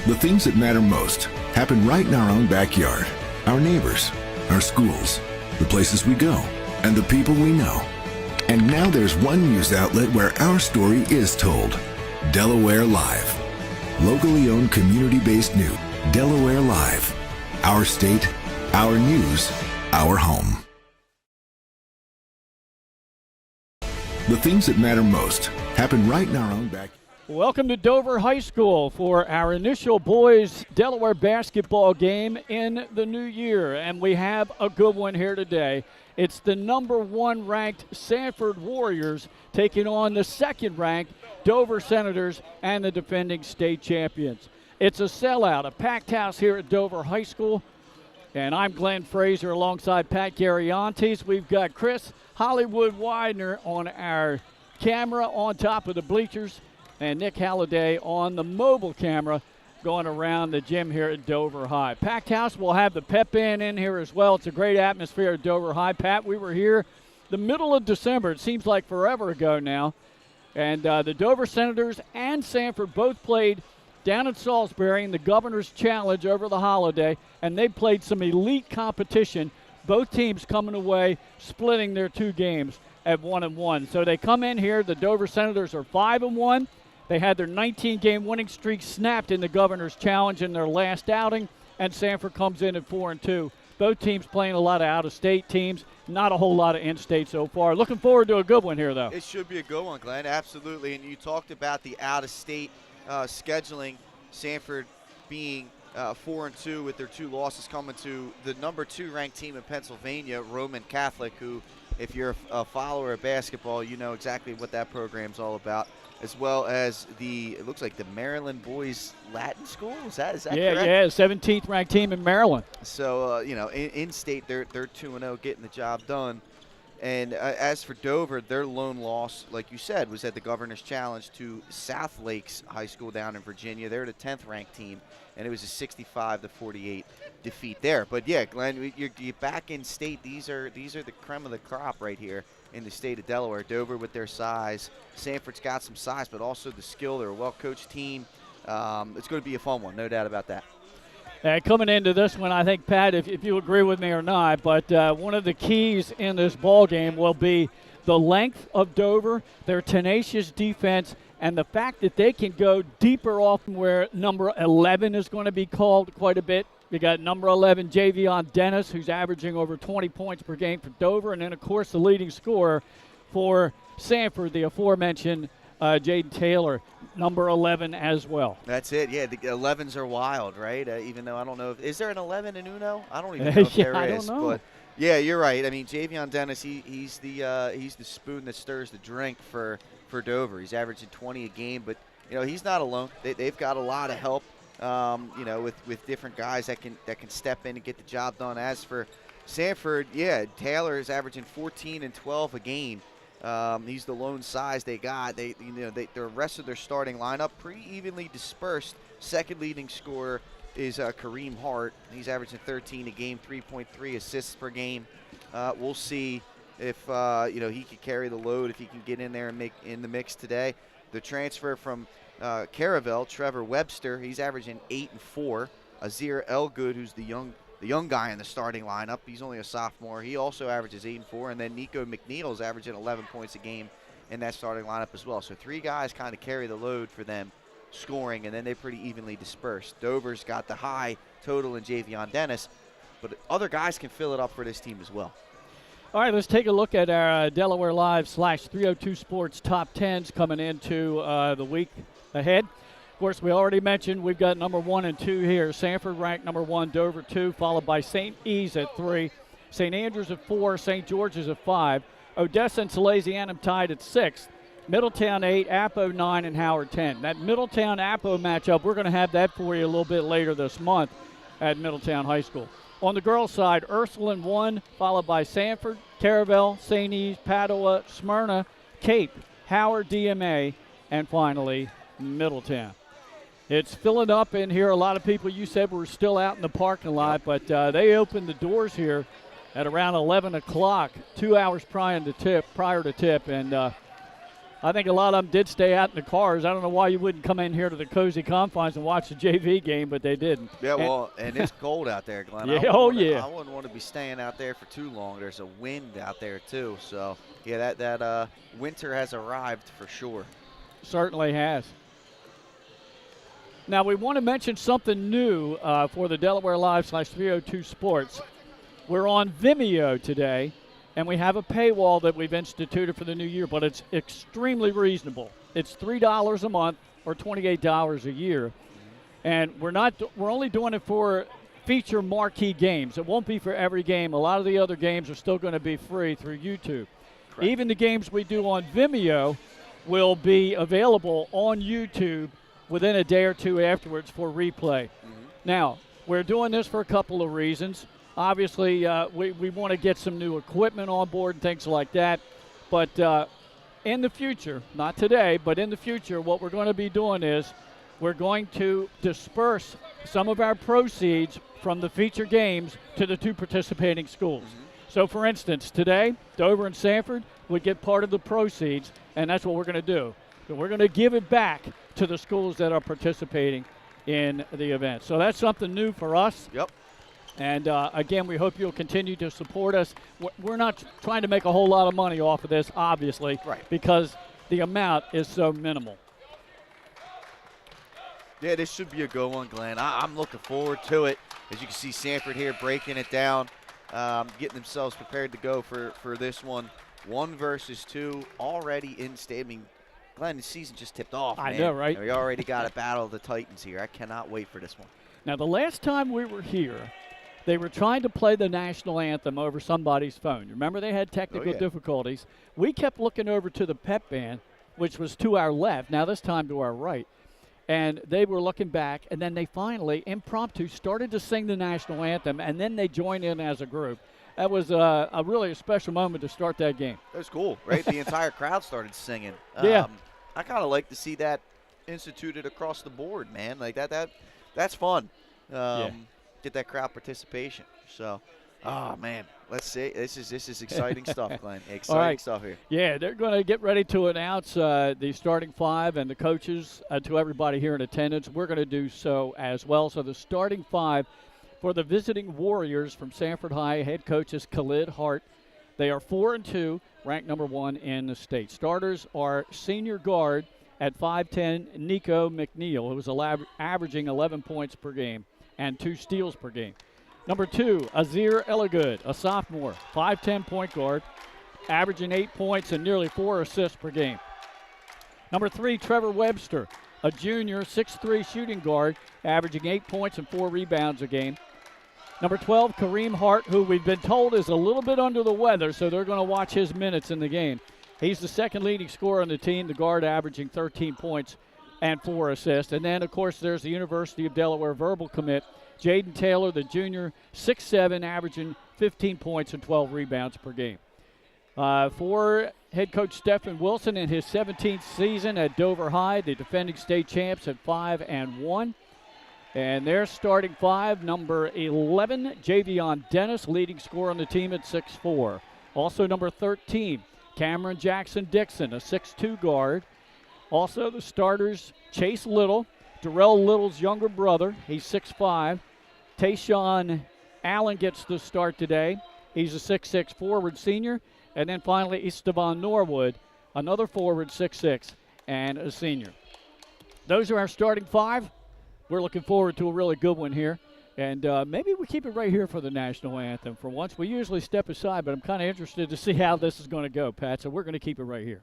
The things that matter most happen right in our own backyard. Our neighbors, our schools, the places we go, and the people we know. And now there's one news outlet where our story is told. Delaware Live. Locally owned, community-based news. Delaware Live. Our state, our news, our home. The things that matter most happen right in our own backyard. Welcome to Dover High School for our initial boys Delaware basketball game in the new year. And we have a good one here today. It's the number 1 ranked Sanford Warriors taking on the 2nd ranked Dover Senators and the defending state champions. It's a sellout, a packed house here at Dover High School. And I'm Glenn Fraser alongside Pat Gariantes. We've got Chris Hollywood Widener on our camera on top of the bleachers, and Nick Halliday on the mobile camera going around the gym here at Dover High. Packed house. We'll have the pep band in here as well. It's a great atmosphere at Dover High. Pat, we were here the middle of December. It seems like forever ago now. And the Dover Senators and Sanford both played down at Salisbury in the Governor's Challenge over the holiday, and they played some elite competition. Both teams coming away, splitting their 2 games at 1-1. So they come in here. The Dover Senators are 5-1. They had their 19-game winning streak snapped in the Governor's Challenge in their last outing, and Sanford comes in at 4-2. Both teams playing a lot of out-of-state teams, not a whole lot of in-state so far. Looking forward to a good one here, though. It should be a good one, Glenn, absolutely. And you talked about the out-of-state scheduling, Sanford being 4-2 with their 2 losses coming to the number 2 ranked team in Pennsylvania, Roman Catholic, who, if you're a follower of basketball, you know exactly what that program's all about, as well as it looks like the Maryland Boys Latin School. Is that correct? Yeah, 17th ranked team in Maryland. So, in state, they're 2-0, getting the job done. And as for Dover, their lone loss, like you said, was at the Governor's Challenge to South Lakes High School down in Virginia. They're the 10th ranked team, and it was a 65-48 defeat there. But yeah, Glenn, you're back in state. These are the creme of the crop right here in the state of Delaware. Dover with their size. Sanford's got some size, but also the skill. They're a well-coached team. It's going to be a fun one, no doubt about that. Coming into this one, I think, Pat, if you agree with me or not, but one of the keys in this ball game will be the length of Dover, their tenacious defense, and the fact that they can go deeper off where number 11 is going to be called quite a bit. You got number 11, Javion Dennis, who's averaging over 20 points per game for Dover, and then, of course, the leading scorer for Sanford, the aforementioned Jaden Taylor, number 11 as well. That's it. Yeah, the 11s are wild, right? Even though I don't know is there an 11 in Uno? I don't even know if there I is. don't know. But yeah, you're right. I mean, Javion Dennis, he's the spoon that stirs the drink for Dover. He's averaging 20 a game, but he's not alone. They've got a lot of help. With different guys that can step in and get the job done. As for Sanford, yeah, Taylor is averaging 14 and 12 a game. He's the lone size they got. The rest of their starting lineup pretty evenly dispersed. Second leading scorer is Kareem Hart. He's averaging 13 a game, 3.3 assists per game. We'll see if he can carry the load, if he can get in there and make in the mix today. The transfer from Caravel, Trevor Webster, he's averaging 8 and 4. Azir Elgood, who's the young guy in the starting lineup. He's only a sophomore. He also averages 8 and 4. And then Nico McNeil's averaging 11 points a game in that starting lineup as well. So 3 guys kind of carry the load for them scoring, and then they're pretty evenly dispersed. Dover's got the high total in Javion Dennis, but other guys can fill it up for this team as well. All right, let's take a look at our Delaware Live /302 Sports top 10s coming into the week ahead. Of course, we already mentioned we've got number 1 and 2 here. Sanford ranked number 1, Dover 2, followed by St. E's at 3, St. Andrews at 4, St. George's at 5, Odessa and Salesianum tied at 6, Middletown 8, Apo 9, and Howard 10. That Middletown-Apo matchup, we're going to have that for you a little bit later this month at Middletown High School. On the girls' side, Ursuline 1, followed by Sanford, Caravel, St. E's, Padua, Smyrna, Cape, Howard, DMA, and finally Middletown. It's filling up in here. A lot of people, you said, were still out in the parking lot, but they opened the doors here at around 11 o'clock, 2 hours prior to tip, and I think a lot of them did stay out in the cars. I don't know why you wouldn't come in here to the cozy confines and watch the JV game, but they didn't. Yeah, and it's cold out there, Glenn. Yeah, I yeah. wouldn't want to be staying out there for too long. There's a wind out there too, so yeah, that winter has arrived for sure. Certainly has. Now we want to mention something new for the Delaware Live /302 Sports. We're on Vimeo today. And we have a paywall that we've instituted for the new year, but it's extremely reasonable. It's $3 a month or $28 a year. And we're only doing it for feature marquee games. It won't be for every game. A lot of the other games are still going to be free through YouTube. Correct. Even the games we do on Vimeo will be available on YouTube within a day or two afterwards for replay. Mm-hmm. Now, we're doing this for a couple of reasons. Obviously, we want to get some new equipment on board and things like that. But in the future, not today, but in the future, what we're going to be doing is we're going to disperse some of our proceeds from the feature games to the 2 participating schools. Mm-hmm. So, for instance, today, Dover and Sanford would get part of the proceeds, and that's what we're going to do. So we're going to give it back to the schools that are participating in the event. So that's something new for us. Yep. And, again, we hope you'll continue to support us. We're not trying to make a whole lot of money off of this, obviously, right, because the amount is so minimal. Yeah, this should be a good one, Glenn. I'm looking forward to it. As you can see, Sanford here breaking it down, getting themselves prepared to go for this one. 1 versus 2 already in state. I mean, Glenn, the season just tipped off, man. I know, right? We already got a battle of the Titans here. I cannot wait for this one. Now, the last time we were here, they were trying to play the national anthem over somebody's phone. Remember, they had technical difficulties. We kept looking over to the pep band, which was to our left, now this time to our right. And they were looking back, and then they finally, impromptu, started to sing the national anthem, and then they joined in as a group. That was a really special moment to start that game. That was cool, right? The entire crowd started singing. Yeah. I kind of like to see that instituted across the board, man. Like that's fun. Get that crowd participation. So, oh man, let's see. This is exciting stuff, Glenn. Exciting stuff here. Yeah, they're going to get ready to announce the starting 5 and the coaches to everybody here in attendance. We're going to do so as well. So the starting 5 for the visiting Warriors from Sanford High, head coach is Khalid Hart. They are 4-2, ranked number 1 in the state. Starters are senior guard at 5'10", Nico McNeil, who was averaging 11 points per game and 2 steals per game. Number 2, Azir Elagood, a sophomore, 5'10" point guard, averaging 8 points and nearly 4 assists per game. Number 3, Trevor Webster, a junior, 6'3" shooting guard, averaging 8 points and 4 rebounds a game. Number 12, Kareem Hart, who we've been told is a little bit under the weather, so they're going to watch his minutes in the game. He's the second leading scorer on the team, the guard averaging 13 points and 4 assists. And then, of course, there's the University of Delaware verbal commit, Jaden Taylor, the junior, 6'7", averaging 15 points and 12 rebounds per game. For head coach Stephen Wilson in his 17th season at Dover High, the defending state champs at 5-1. And their starting 5, number 11, Javion Dennis, leading scorer on the team at 6'4". Also number 13, Cameron Jackson-Dixon, a 6'2" guard. Also the starters, Chase Little, Darrell Little's younger brother. He's 6'5". Tayshawn Allen gets the start today. He's a 6'6" forward senior. And then finally, Esteban Norwood, another forward, 6'6", and a senior. Those are our starting 5. We're looking forward to a really good one here. And maybe we keep it right here for the national anthem for once. We usually step aside, but I'm kind of interested to see how this is going to go, Pat. So we're going to keep it right here.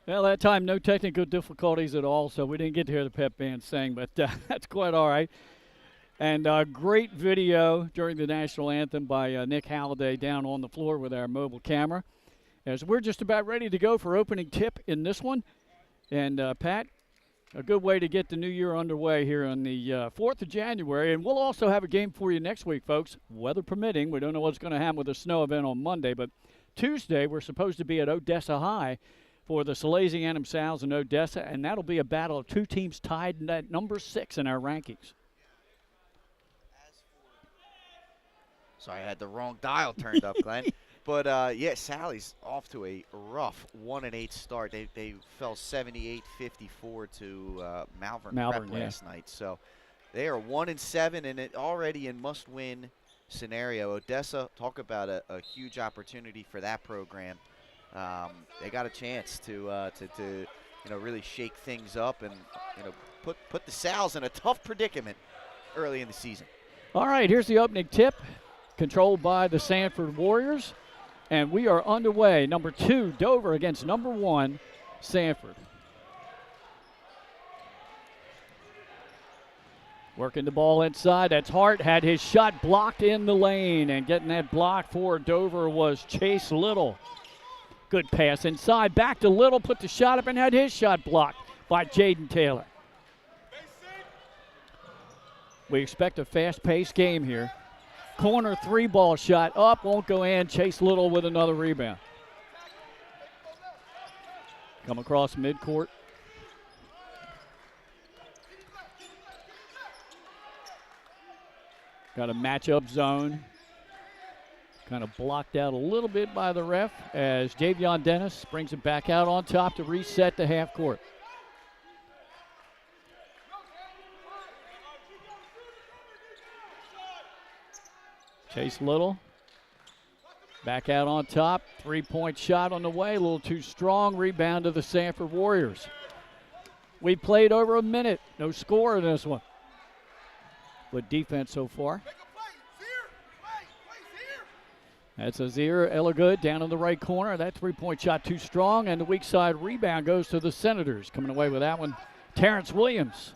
Well, that time, no technical difficulties at all, so we didn't get to hear the pep band sing, but that's quite all right. And great video during the national anthem by Nick Halliday down on the floor with our mobile camera. As we're just about ready to go for opening tip in this one. And, Pat, a good way to get the new year underway here on the 4th of January. And we'll also have a game for you next week, folks, weather permitting. We don't know what's going to happen with the snow event on Monday, but Tuesday we're supposed to be at Odessa High for the Salesianum Sal's in Odessa, and that'll be a battle of two teams tied at number 6 in our rankings. Sorry, I had the wrong dial turned up, Glenn. But, yeah, Sally's off to a rough 1-8 start. They fell 78-54 to Malvern Prep last night. So they are 1-7, and it already in must-win scenario. Odessa, talk about a huge opportunity for that program. They got a chance to really shake things up and put the Sal's in a tough predicament early in the season. All right, here's the opening tip, controlled by the Sanford Warriors. And we are underway. Number 2, Dover against number 1, Sanford. Working the ball inside. That's Hart. Had his shot blocked in the lane. And getting that block for Dover was Chase Little. Good pass inside. Back to Little. Put the shot up and had his shot blocked by Jaden Taylor. We expect a fast-paced game here. Corner 3-ball shot up, won't go in. Chase Little with another rebound. Come across midcourt. Got a matchup zone. Kind of blocked out a little bit by the ref as Javion Dennis brings it back out on top to reset the half court. Chase Little back out on top. 3-point shot on the way. A little too strong. Rebound to the Sanford Warriors. We played over a minute. No score in this one. Good defense so far. That's Azir Elagood down in the right corner. That 3-point shot too strong, and the weak side rebound goes to the Senators. Coming away with that one, Terrence Williams.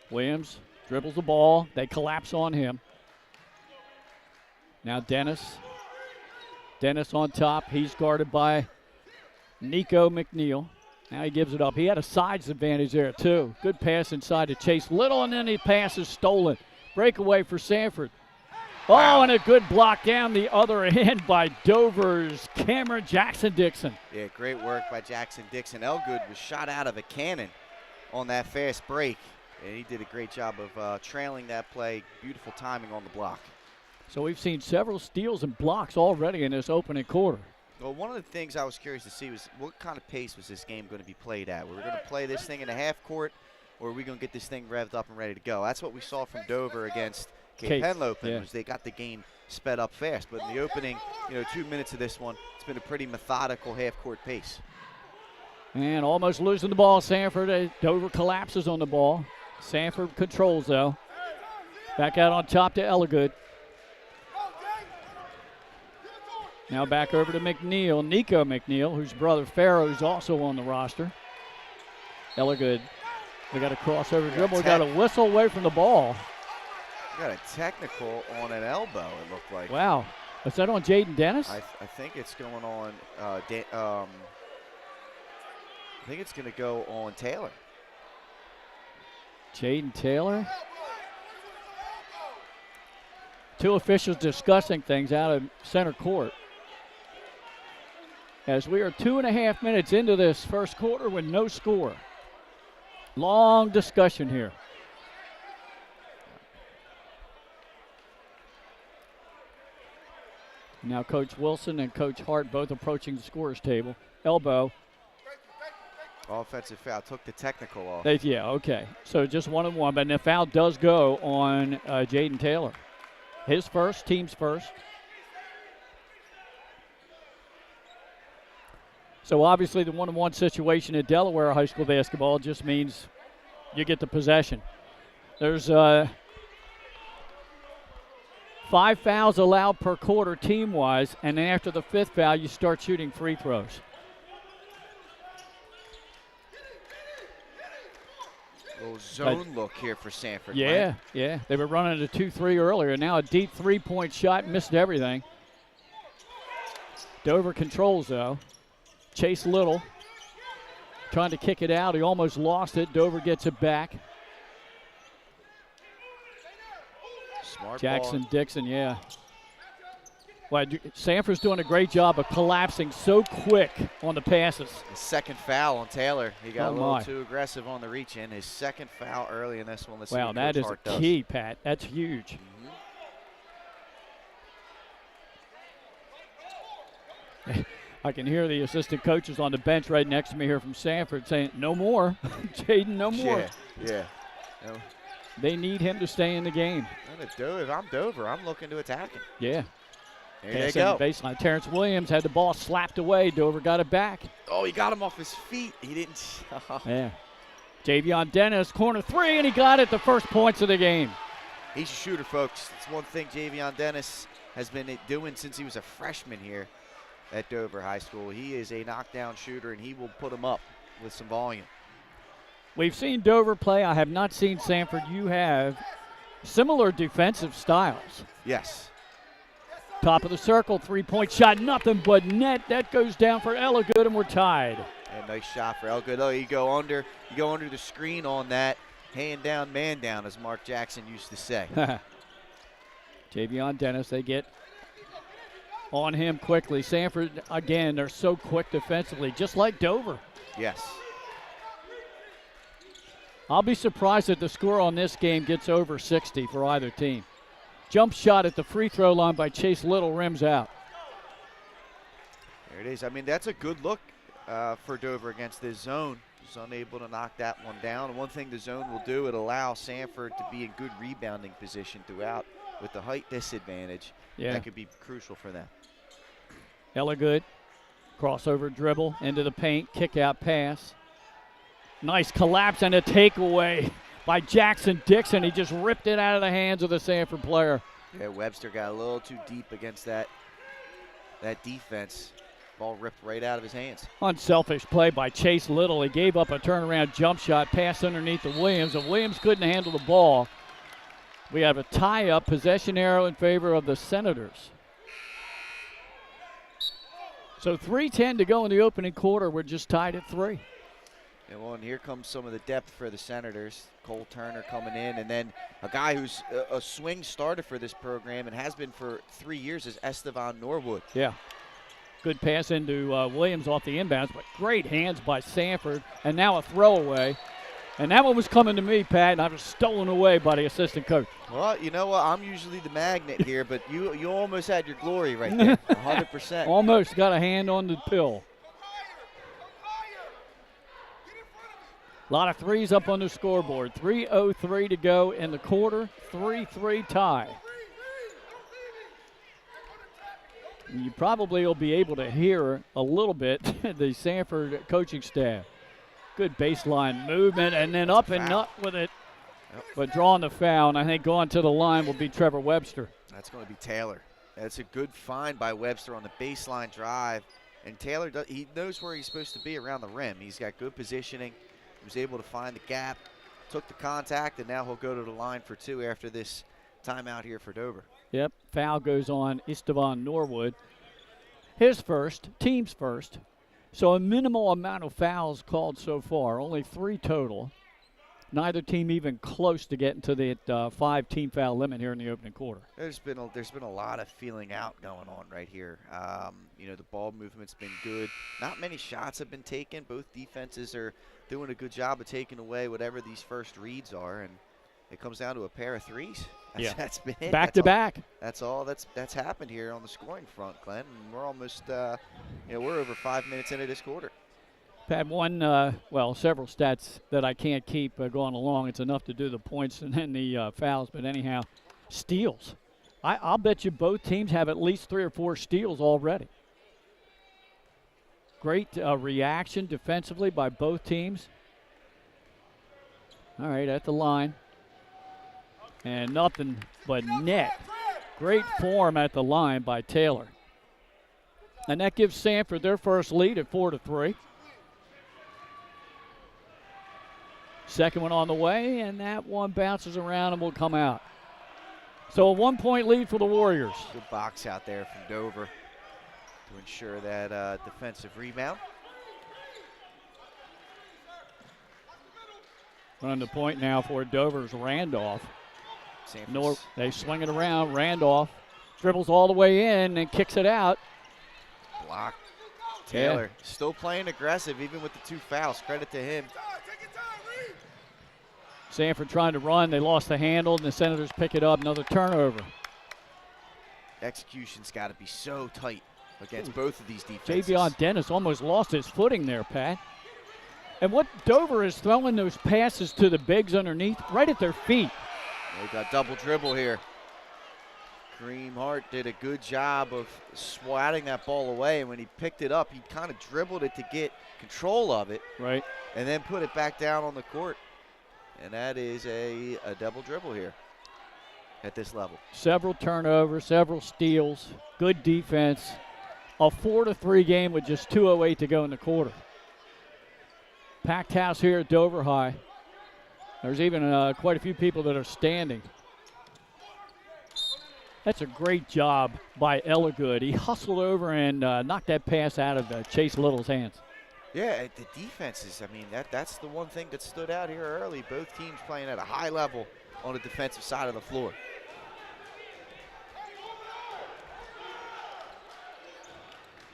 Williams dribbles the ball. They collapse on him. Now Dennis. Dennis on top. He's guarded by Nico McNeil. Now he gives it up. He had a size advantage there, too. Good pass inside to Chase Little, and then the pass is stolen. Breakaway for Sanford. Oh, and a good block down the other end by Dover's Cameron Jackson-Dixon. Yeah, great work by Jackson-Dixon. Elgood was shot out of a cannon on that fast break. And he did a great job of trailing that play. Beautiful timing on the block. So we've seen several steals and blocks already in this opening quarter. Well, one of the things I was curious to see was what kind of pace was this game going to be played at? Were we going to play this thing in a half court, or are we going to get this thing revved up and ready to go? That's what we saw from Dover against Cape Henlopen, was they got the game sped up fast. But in the opening, 2 minutes of this one, it's been a pretty methodical half-court pace. And almost losing the ball, Sanford. Dover collapses on the ball. Sanford controls, though. Back out on top to Elagood. Now back over to McNeil, Nico McNeil, whose brother Farrow is also on the roster. Elagood. They got a crossover dribble. Got a whistle away from the ball. Got a technical on an elbow, it looked like. Wow. Is that on Jaden Dennis? I think it's going on. I think it's going to go on Taylor. Jaden Taylor. Two officials discussing things out of center court. As we are 2.5 minutes into this first quarter with no score. Long discussion here. Now Coach Wilson and Coach Hart both approaching the scorer's table. Elbow. Offensive foul, took the technical off. Yeah, okay. So just 1-on-1, but the foul does go on Jaden Taylor. His first, team's first. So obviously the 1-on-1 situation in Delaware high school basketball just means you get the possession. There's 5 fouls allowed per quarter team-wise, and then after the 5th foul, you start shooting free throws. Little zone look here for Sanford. Yeah, yeah. They were running a 2-3 earlier. Now a deep three-point shot, missed everything. Dover controls, though. Chase Little trying to kick it out. He almost lost it. Dover gets it back. Smart Jackson ball. Dixon, yeah. Well, Sanford's doing a great job of collapsing so quick on the passes. The second foul on Taylor. He got Oh, a little my. too aggressive on the reach in. His second foul early in this one. Let's see Wow, what that Coach is Hart a does. key, Pat. That's huge. I can hear the assistant coaches on the bench right next to me here from Sanford saying, no more. Jaden, no more. Yeah. No. They need him to stay in the game. If I'm Dover, I'm looking to attack him. Yeah. There they Pass go. in the baseline. Terrence Williams had the ball slapped away. Dover got it back. Oh, he got him off his feet. He didn't. Yeah. Javion Dennis, corner 3, and he got it, the first points of the game. He's a shooter, folks. It's one thing Javion Dennis has been doing since he was a freshman here at Dover High School. He is a knockdown shooter, and he will put him up with some volume. We've seen Dover play. I have not seen Sanford. You have similar defensive styles. Yes. Top of the circle, three-point shot, nothing but net. That goes down for Ella Good, and we're tied. And nice shot for Elgood. Oh, you go under the screen on that. Hand down, man down, as Mark Jackson used to say. Javion Dennis, they get on him quickly. Sanford, again, they're so quick defensively, just like Dover. Yes. I'll be surprised if the score on this game gets over 60 for either team. Jump shot at the free throw line by Chase Little, rims out. There it is. I mean, that's a good look for Dover against this zone. Just unable to knock that one down. And one thing the zone will do, it'll allow Sanford to be in good rebounding position throughout with the height disadvantage. Yeah. That could be crucial for them. Ella Good, crossover dribble into the paint, kick out pass. Nice collapse and a takeaway by Jackson Dixon. He just ripped it out of the hands of the Sanford player. Yeah, Webster got a little too deep against that defense. Ball ripped right out of his hands. Unselfish play by Chase Little. He gave up a turnaround jump shot, pass underneath to Williams, and Williams couldn't handle the ball. We have a tie-up, possession arrow in favor of the Senators. So 3:10 to go in the opening quarter. We're just tied at 3. And here comes some of the depth for the Senators. Cole Turner coming in, and then a guy who's a swing starter for this program and has been for 3 years is Estevan Norwood. Yeah. Good pass into Williams off the inbounds, but great hands by Sanford, and now a throwaway. And that one was coming to me, Pat, and I was stolen away by the assistant coach. Well, you know what? I'm usually the magnet here, but you almost had your glory right there, 100%. Almost got a hand on the pill. A lot of threes up on the scoreboard. 3:03 to go in the quarter. 3-3 tie. You probably will be able to hear a little bit the Sanford coaching staff. Good baseline movement, and then up and up with it. Yep. But drawing the foul, and I think going to the line will be Trevor Webster. That's going to be Taylor. That's a good find by Webster on the baseline drive. And Taylor, he knows where he's supposed to be around the rim. He's got good positioning. He was able to find the gap, took the contact, and now he'll go to the line for 2 after this timeout here for Dover. Yep, foul goes on Estevan Norwood. His first, team's first. So a minimal amount of fouls called so far, only 3 total. Neither team even close to getting to the 5-team foul limit here in the opening quarter. There's been a lot of feeling out going on right here. The ball movement's been good. Not many shots have been taken. Both defenses are doing a good job of taking away whatever these first reads are, and it comes down to a pair of threes. That's been it. Back to back. That's all that's happened here on the scoring front, Glenn. And we're almost, we're over 5 minutes into this quarter. Had one, several stats that I can't keep going along. It's enough to do the points and then the fouls. But anyhow, steals. I'll bet you both teams have at least 3 or 4 steals already. Great reaction defensively by both teams. All right, at the line. And nothing but net. Great form at the line by Taylor. And that gives Sanford their first lead at 4-3. Second one on the way, and that one bounces around and will come out. So a 1-point lead for the Warriors. Good box out there from Dover to ensure that defensive rebound. Running the point now for Dover's Randolph. Sanford's They swing it around. Randolph dribbles all the way in and kicks it out. block. Taylor still playing aggressive even with the 2 fouls. Credit to him. Sanford trying to run. They lost the handle, and the Senators pick it up. Another turnover. Execution's got to be so tight against both of these defenses. Javion Dennis almost lost his footing there, Pat. And what Dover is throwing those passes to the bigs underneath, right at their feet. They got double dribble here. Kareem Hart did a good job of swatting that ball away, and when he picked it up, he kind of dribbled it to get control of it. Right. And then put it back down on the court. And that is a double dribble here at this level. Several turnovers, several steals, good defense. A 4-3 game with just 2:08 to go in the quarter. Packed house here at Dover High. There's even quite a few people that are standing. That's a great job by Elligood. He hustled over and knocked that pass out of Chase Little's hands. Yeah, the defenses, I mean, that's the one thing that stood out here early. Both teams playing at a high level on the defensive side of the floor.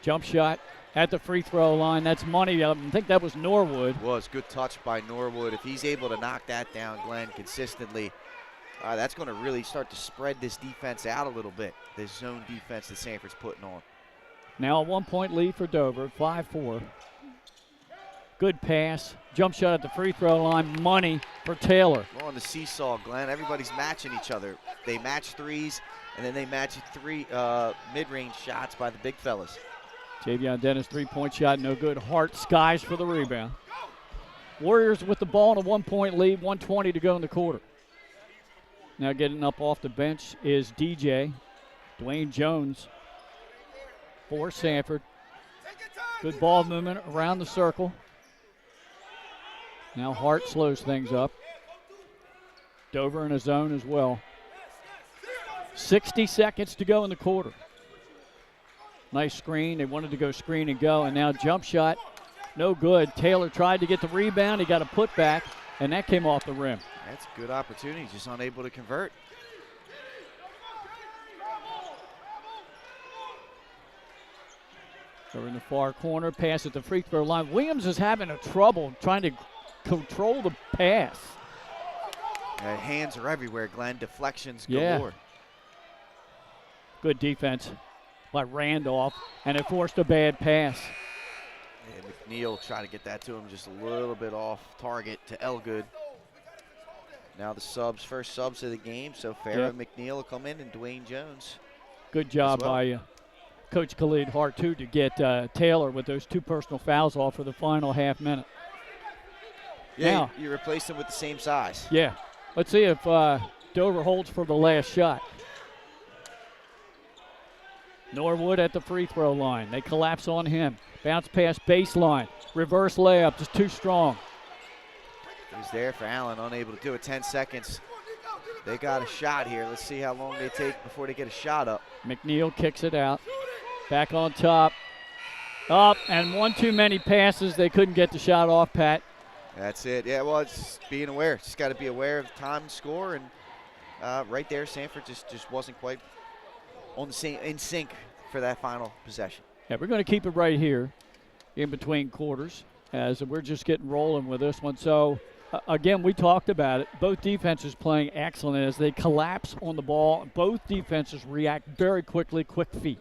Jump shot at the free throw line. That's money. I think that was Norwood. Was good touch by Norwood. If he's able to knock that down, Glenn, consistently, that's going to really start to spread this defense out a little bit, this zone defense that Sanford's putting on. Now a 1-point lead for Dover, 5-4. Good pass. Jump shot at the free throw line. Money for Taylor. We're on the seesaw, Glenn. Everybody's matching each other. They match threes, and then they match three mid-range shots by the big fellas. Javion Dennis, 3-point shot, no good. Hart skies for the rebound. Warriors with the ball in a 1-point lead, 1:20 to go in the quarter. Now getting up off the bench is DJ. Dwayne Jones for Sanford. Good ball movement around the circle. Now Hart slows things up. Dover in a zone as well. 60 seconds to go in the quarter. Nice screen. They wanted to go screen and go, and now jump shot, no good. Taylor tried to get the rebound. He got a putback, and that came off the rim. That's a good opportunity, just unable to convert. Over in the far corner, pass at the free throw line. Williams is having a trouble trying to control the pass. Hands are everywhere, Glenn. Deflections Yeah. galore. Good defense by Randolph, and it forced a bad pass. And McNeil trying to get that to him just a little bit off target to Elgood. Now the subs, first subs of the game. So Farrah and McNeil will come in, and Dwayne Jones. Good job by Coach Khalid Hart, too, to get Taylor with those 2 personal fouls off for the final half minute. Yeah, now, you replaced them with the same size. Yeah. Let's see if Dover holds for the last shot. Norwood at the free throw line. They collapse on him. Bounce pass baseline. Reverse layup, just too strong. He's there for Allen, unable to do it. 10 seconds. They got a shot here. Let's see how long they take before they get a shot up. McNeil kicks it out. Back on top. Up, and one too many passes. They couldn't get the shot off, Pat. That's it. Yeah, well, it's being aware. Just got to be aware of the time and score. And right there, Sanford just wasn't quite on the same in sync for that final possession. Yeah, we're going to keep it right here in between quarters as we're just getting rolling with this one. So, again, we talked about it. Both defenses playing excellent as they collapse on the ball. Both defenses react very quickly, quick feet.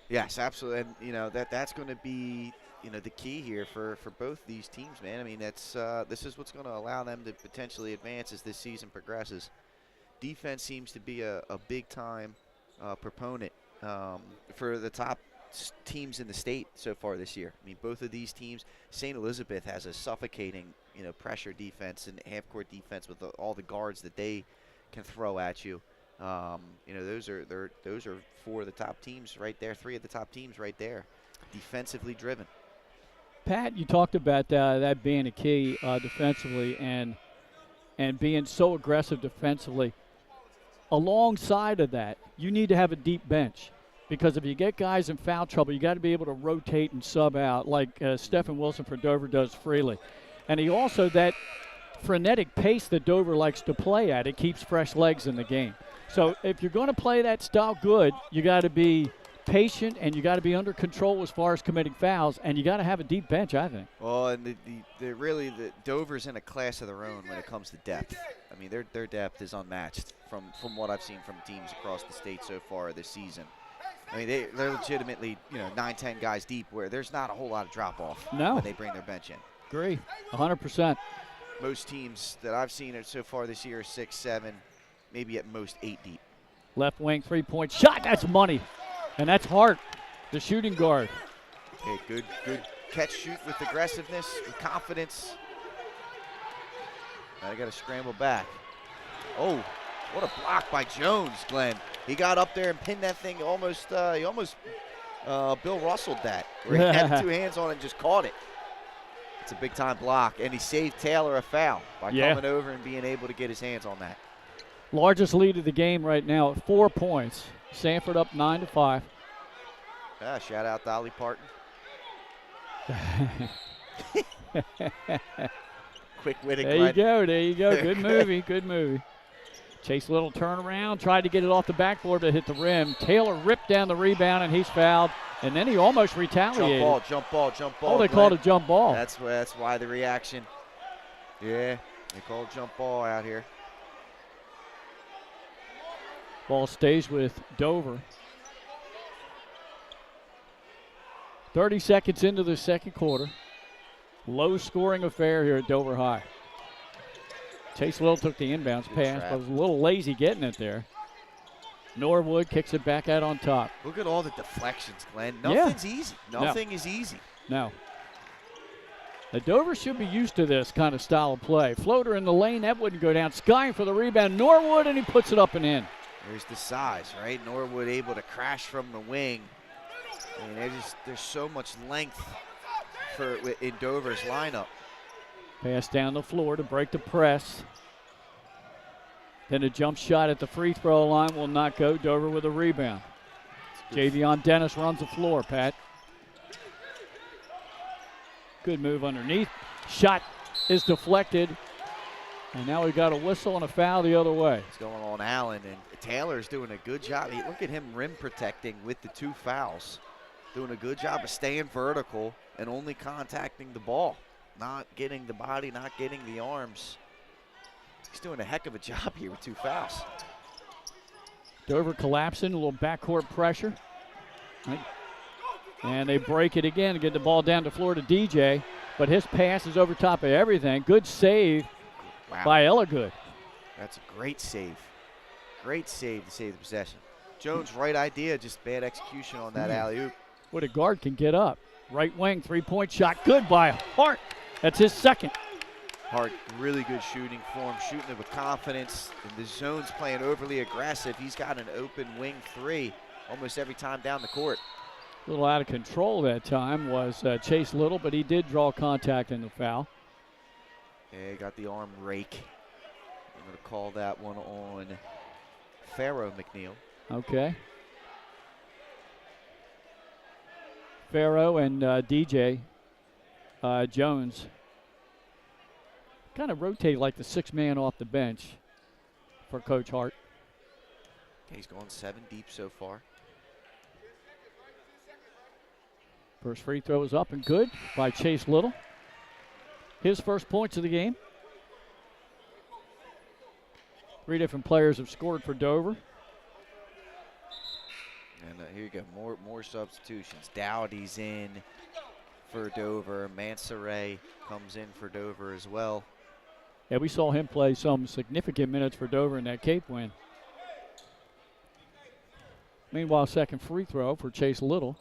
Yes, absolutely. And, you know, that's going to be, you know, the key here for both these teams, man. I mean, that's this is what's going to allow them to potentially advance as this season progresses. Defense seems to be a big-time proponent for the top teams in the state so far this year. I mean, both of these teams, St. Elizabeth has a suffocating, you know, pressure defense and half-court defense with all the guards that they can throw at you. Those are 4 of the top teams right there, 3 of the top teams right there, defensively driven. Pat, you talked about that being a key defensively and being so aggressive defensively. Alongside of that, you need to have a deep bench because if you get guys in foul trouble, you got to be able to rotate and sub out like Stephen Wilson for Dover does freely. And he also, that frenetic pace that Dover likes to play at, it keeps fresh legs in the game. So if you're going to play that style good, you got to be patient and you got to be under control as far as committing fouls, and you got to have a deep bench, I think. Well, and the Dover's in a class of their own when it comes to depth. I mean, their depth is unmatched from what I've seen from teams across the state so far this season. I mean, they're legitimately 9, 10 guys deep where there's not a whole lot of drop off when they bring their bench in. Agree, 100%. Most teams that I've seen so far this year are 6, 7, maybe at most 8 deep. Left wing 3-point shot, that's money. And that's Hart, the shooting guard. Okay, good catch shoot with aggressiveness, with confidence. Now they got to scramble back. Oh, what a block by Jones, Glenn. He got up there and pinned that thing almost, he almost Bill Russelled that. Where he had 2 hands on it and just caught it. It's a big time block, and he saved Taylor a foul by coming over and being able to get his hands on that. Largest lead of the game right now at 4 points. Sanford up 9-5. Shout out Dolly Parton. Quick-witted Glenn. There you go. Good movie, good movie. Chase Little turnaround, tried to get it off the backboard but hit the rim. Taylor ripped down the rebound and he's fouled. And then he almost retaliated. Jump ball. Oh, they Glenn. called a jump ball. That's why the reaction. Yeah, they called jump ball out here. Ball stays with Dover. 30 seconds into the second quarter. Low-scoring affair here at Dover High. Chase Little took the inbounds pass, but was a little lazy getting it there. Norwood kicks it back out on top. Look at all the deflections, Glenn. Nothing's easy. Nothing is easy. No. The Dover should be used to this kind of style of play. Floater in the lane, that wouldn't go down. Skying for the rebound, Norwood, and he puts it up and in. There's the size, right? Norwood able to crash from the wing. I mean, there's so much length in Dover's lineup. Pass down the floor to break the press. Then a jump shot at the free throw line will not go. Dover with a rebound. Javion Dennis runs the floor, Pat. Good move underneath. Shot is deflected. And now we got a whistle and a foul the other way. It's going on Allen, and Taylor's doing a good job. Look at him rim protecting with the 2 fouls. Doing a good job of staying vertical and only contacting the ball. Not getting the body, not getting the arms. He's doing a heck of a job here with 2 fouls. Dover collapsing, a little backcourt pressure. And they break it again to get the ball down the floor to DJ. But his pass is over top of everything. Good save by Elligood. That's a great save. Great save to save the possession. Jones, right idea, just bad execution on that alley-oop. What a guard can get up. Right wing, 3-point shot. Good by Hart. That's his second. Hart, really good shooting form, shooting it with confidence. And the zone's playing overly aggressive. He's got an open wing 3 almost every time down the court. A little out of control that time was Chase Little, but he did draw contact in the foul. Yeah, got the arm rake. I'm going to call that one on Pharaoh McNeil. Okay. Pharaoh and DJ Jones kind of rotate like the 6th man off the bench for Coach Hart. He's gone 7 deep so far. First free throw is up and good by Chase Little. His first points of the game. 3 different players have scored for Dover. And here you go, more substitutions. Dowdy's in for Dover. Mansoray comes in for Dover as well. Yeah, we saw him play some significant minutes for Dover in that Cape win. Meanwhile, second free throw for Chase Little.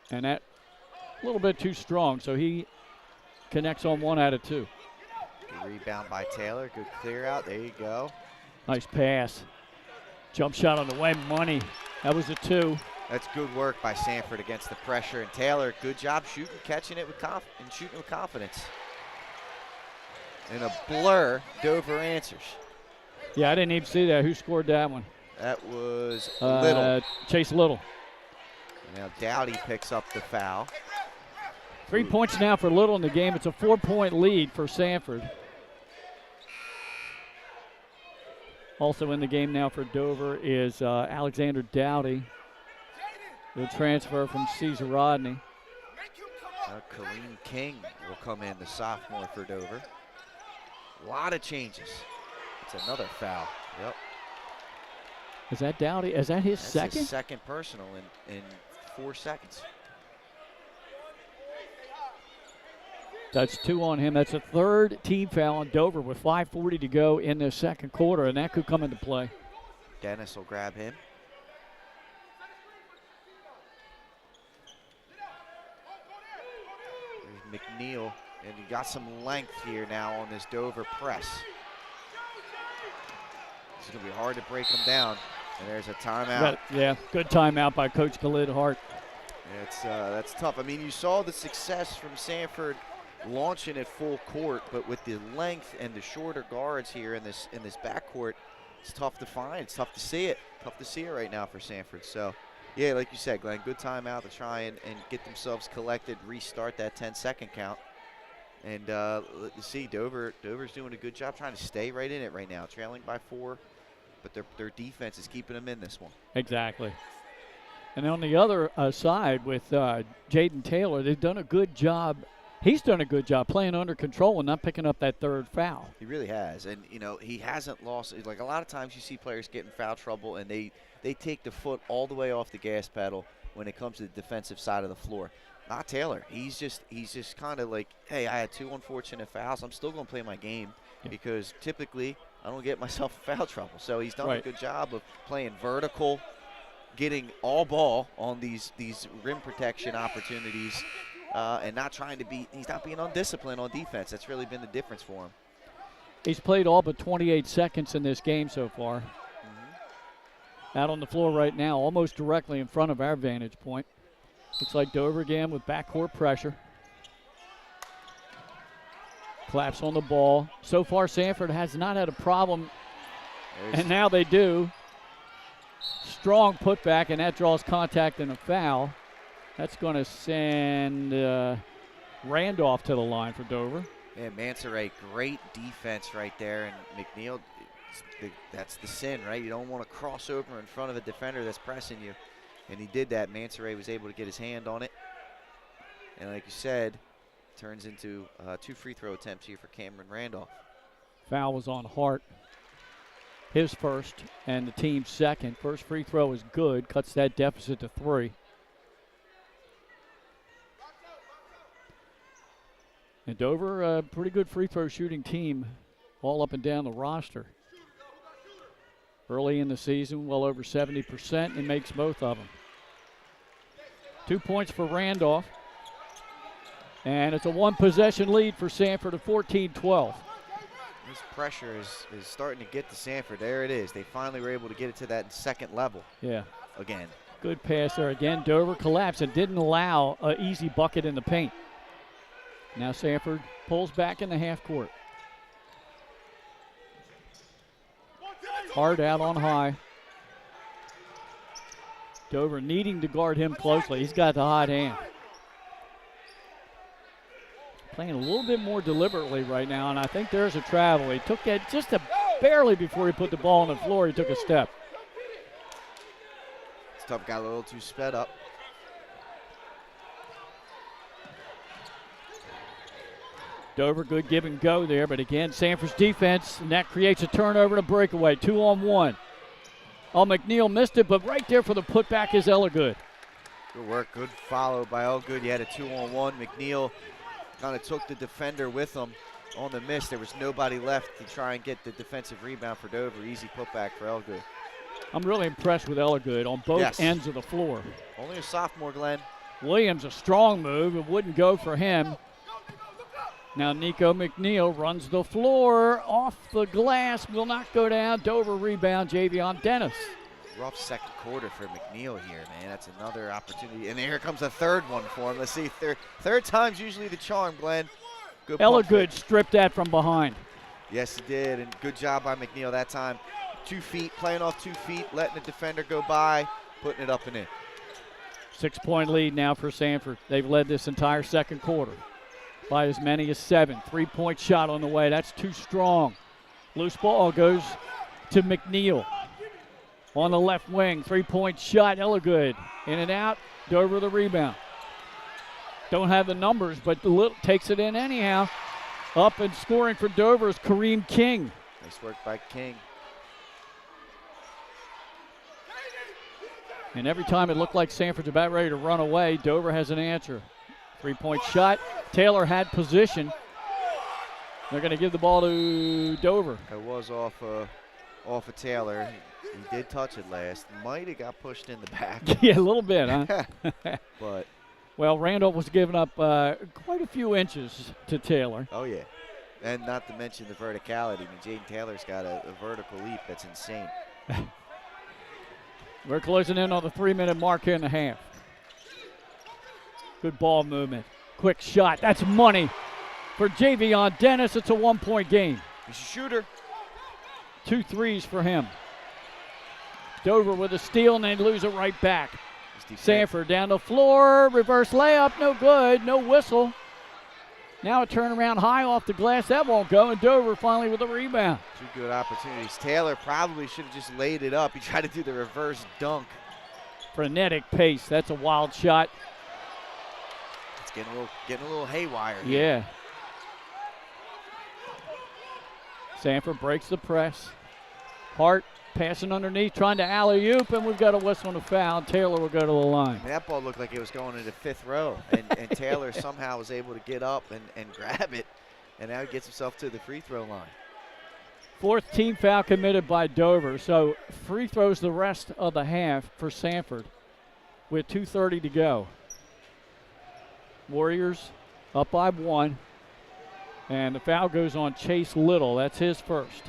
And that a little bit too strong, so he connects on 1 out of 2. Good rebound by Taylor. Good clear out. There you go. Nice pass. Jump shot on the way, money. That was a 2. That's good work by Sanford against the pressure. And Taylor, good job shooting, catching it with shooting with confidence. In a blur, Dover answers. Yeah, I didn't even see that. Who scored that one? That was Little. Chase Little. Now Dowdy picks up the foul. 3 points now for Little in the game. It's a 4-point lead for Sanford. Also in the game now for Dover is Alexander Dowdy, the transfer from Cesar Rodney. Kareem King will come in, the sophomore for Dover. A lot of changes. It's another foul. Yep. Is that Dowdy? Is that his That's second? his second personal in 4 seconds. That's 2 on him. That's a 3rd team foul on Dover with 5:40 to go in the second quarter, and that could come into play. Dennis will grab him. There's McNeil, and he got some length here now on this Dover press. It's going to be hard to break them down. And there's a timeout. Yeah, good timeout by Coach Khalid Hart. That's tough. I mean, you saw the success from Sanford launching at full court, but with the length and the shorter guards here in this backcourt, it's tough to find. It's tough to see it. Tough to see it right now for Sanford. So, yeah, like you said, Glenn, good timeout to try and get themselves collected, restart that 10-second count. And let's see, Dover's doing a good job trying to stay right in it right now, trailing by 4. But their defense is keeping them in this one. Exactly. And on the other side with Jaden Taylor, they've done a good job. He's done a good job playing under control and not picking up that 3rd foul. He really has. And, you know, he hasn't lost. Like, a lot of times you see players get in foul trouble and they take the foot all the way off the gas pedal when it comes to the defensive side of the floor. Not Taylor. He's just kind of like, hey, I had 2 unfortunate fouls. I'm still going to play my game because typically I don't get myself in foul trouble. So he's done a good job of playing vertical, getting all ball on these rim protection opportunities, and not trying to be – he's not being undisciplined on defense. That's really been the difference for him. He's played all but 28 seconds in this game so far. Out on the floor right now, almost directly in front of our vantage point. Looks like Dover again with backcourt pressure. Claps on the ball. So far, Sanford has not had a problem, and now they do. Strong putback, and that draws contact and a foul. That's going to send Randolph to the line for Dover. Yeah, Mansoray, great defense right there, and McNeil, that's the sin, right? You don't want to cross over in front of a defender that's pressing you. And he did that. Mansoray was able to get his hand on it. And like you said, turns into 2 free throw attempts here for Cameron Randolph. Foul was on Hart. His first and the team's second. First free throw is good. Cuts that deficit to 3. And Dover, a pretty good free throw shooting team all up and down the roster. Early in the season, well over 70%, and makes both of them. 2 points for Randolph. And it's a 1-possession lead for Sanford of 14-12. This pressure is starting to get to Sanford. There it is. They finally were able to get it to that second level. Yeah. Again. Good pass there. Again, Dover collapsed and didn't allow an easy bucket in the paint. Now Sanford pulls back in the half court. Hard out on high. Dover needing to guard him closely. He's got the hot hand. Playing a little bit more deliberately right now, and I think there's a travel. He took that just barely before he put the ball on the floor. He took a step. This tough got a little too sped up. Dover, good give and go there, but again, Sanford's defense, and that creates a turnover and a breakaway. 2-on-1. Oh, McNeil missed it, but right there for the putback is Ellergood. Good work, good follow by Ellergood. You had a 2-on-1. McNeil kind of took the defender with him on the miss. There was nobody left to try and get the defensive rebound for Dover. Easy putback for Ellergood. I'm really impressed with Ellergood on both ends of the floor. Only a sophomore, Glenn. Williams, a strong move. It wouldn't go for him. Now Nico McNeil runs the floor off the glass, will not go down. Dover rebound, Javion Dennis. rough second quarter for McNeil here, man. That's another opportunity. And here comes a third one for him. Let's see, third time's usually the charm, Glenn. Good pump Good fake. stripped that from behind. Yes, he did, and good job by McNeil that time. 2 feet, playing off 2 feet, letting the defender go by, putting it up and in. 6-point lead now for Sanford. They've led this entire second quarter by as many as 7. 3-point shot on the way. That's too strong. Loose ball goes to McNeil on the left wing. 3-point shot, good. In and out, Dover the rebound. Don't have the numbers, but takes it in anyhow. Up and scoring for Dover is Kareem King. Nice work by King. And every time it looked like Sanford's about ready to run away, Dover has an answer. 3-point shot. Taylor had position. They're going to give the ball to Dover. It was off of Taylor. He did touch it last. Might have got pushed in the back. Yeah, a little bit, huh? But well, Randolph was giving up quite a few inches to Taylor. oh yeah, and not to mention the verticality. I mean, Jaden Taylor's got a vertical leap that's insane. We're closing in on the 3-minute mark here in the half. Good ball movement. Quick shot. That's money for Javion Dennis. It's a 1-point game. He's a shooter. 2 threes for him. Dover with a steal, and they lose it right back. Sanford down the floor. Reverse layup. No good. No whistle. Now a turnaround high off the glass. That won't go, and Dover finally with a rebound. 2 good opportunities. Taylor probably should have just laid it up. He tried to do the reverse dunk. Frenetic pace. That's a wild shot. It's getting a little haywire here. Yeah. Sanford breaks the press. Hart passing underneath, trying to alley-oop, and we've got a whistle and a foul. Taylor will go to the line. I mean, that ball looked like it was going into 5th row, and Taylor somehow was able to get up and grab it, and now he gets himself to the free throw line. 4th team foul committed by Dover, so free throws the rest of the half for Sanford with 2:30 to go. Warriors up by 1, and the foul goes on Chase Little. That's his first.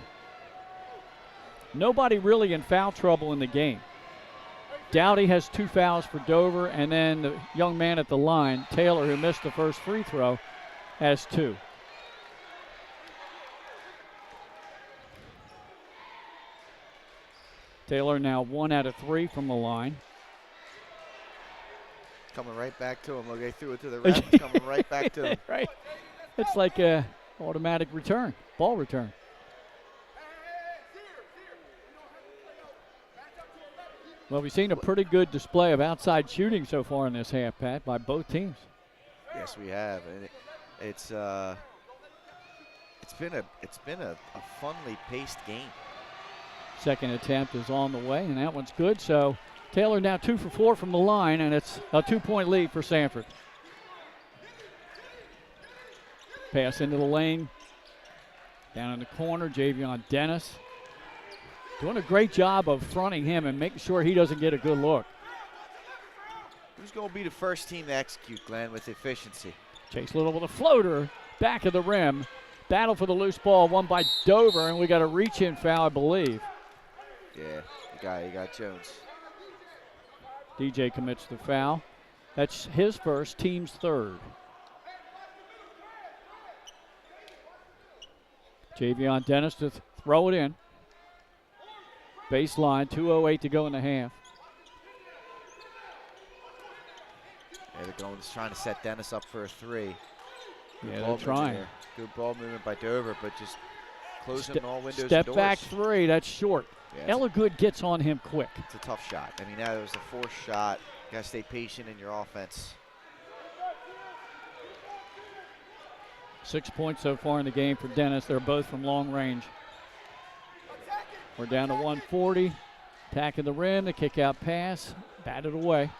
Nobody really in foul trouble in the game. Dowdy has 2 fouls for Dover, and then the young man at the line, Taylor, who missed the first free throw, has 2. Taylor now 1 out of 3 from the line. Coming right back to him. Look, they threw it to the ref. It's coming right back to him. Right. It's like a automatic return, ball return. Well, we've seen a pretty good display of outside shooting so far in this half, Pat, by both teams. Yes, we have, and it's been a funly paced game. Second attempt is on the way, and that one's good. So Taylor now 2 for 4 from the line, and it's a 2-point lead for Sanford. Pass into the lane. Down in the corner, Javion Dennis. Doing a great job of fronting him and making sure he doesn't get a good look. Who's going to be the first team to execute, Glenn, with efficiency? Chase Little with a floater, back of the rim. Battle for the loose ball, won by Dover, and we got a reach-in foul, I believe. Yeah, you got Jones. DJ commits the foul. That's his first, team's third. Javion Dennis to throw it in. Baseline, 2:08 to go in the half. Yeah, they're trying to set Dennis up for a 3. Yeah, they're trying. There. Good ball movement by Dover, but just closing all windows Step and doors. back 3, that's short. Yeah, Good gets on him quick. it's a tough shot. I mean, that was a forced shot. You got to stay patient in your offense. 6 points so far in the game for Dennis. They're both from long range. We're down to 140. Attacking the rim, the kick out pass, batted away.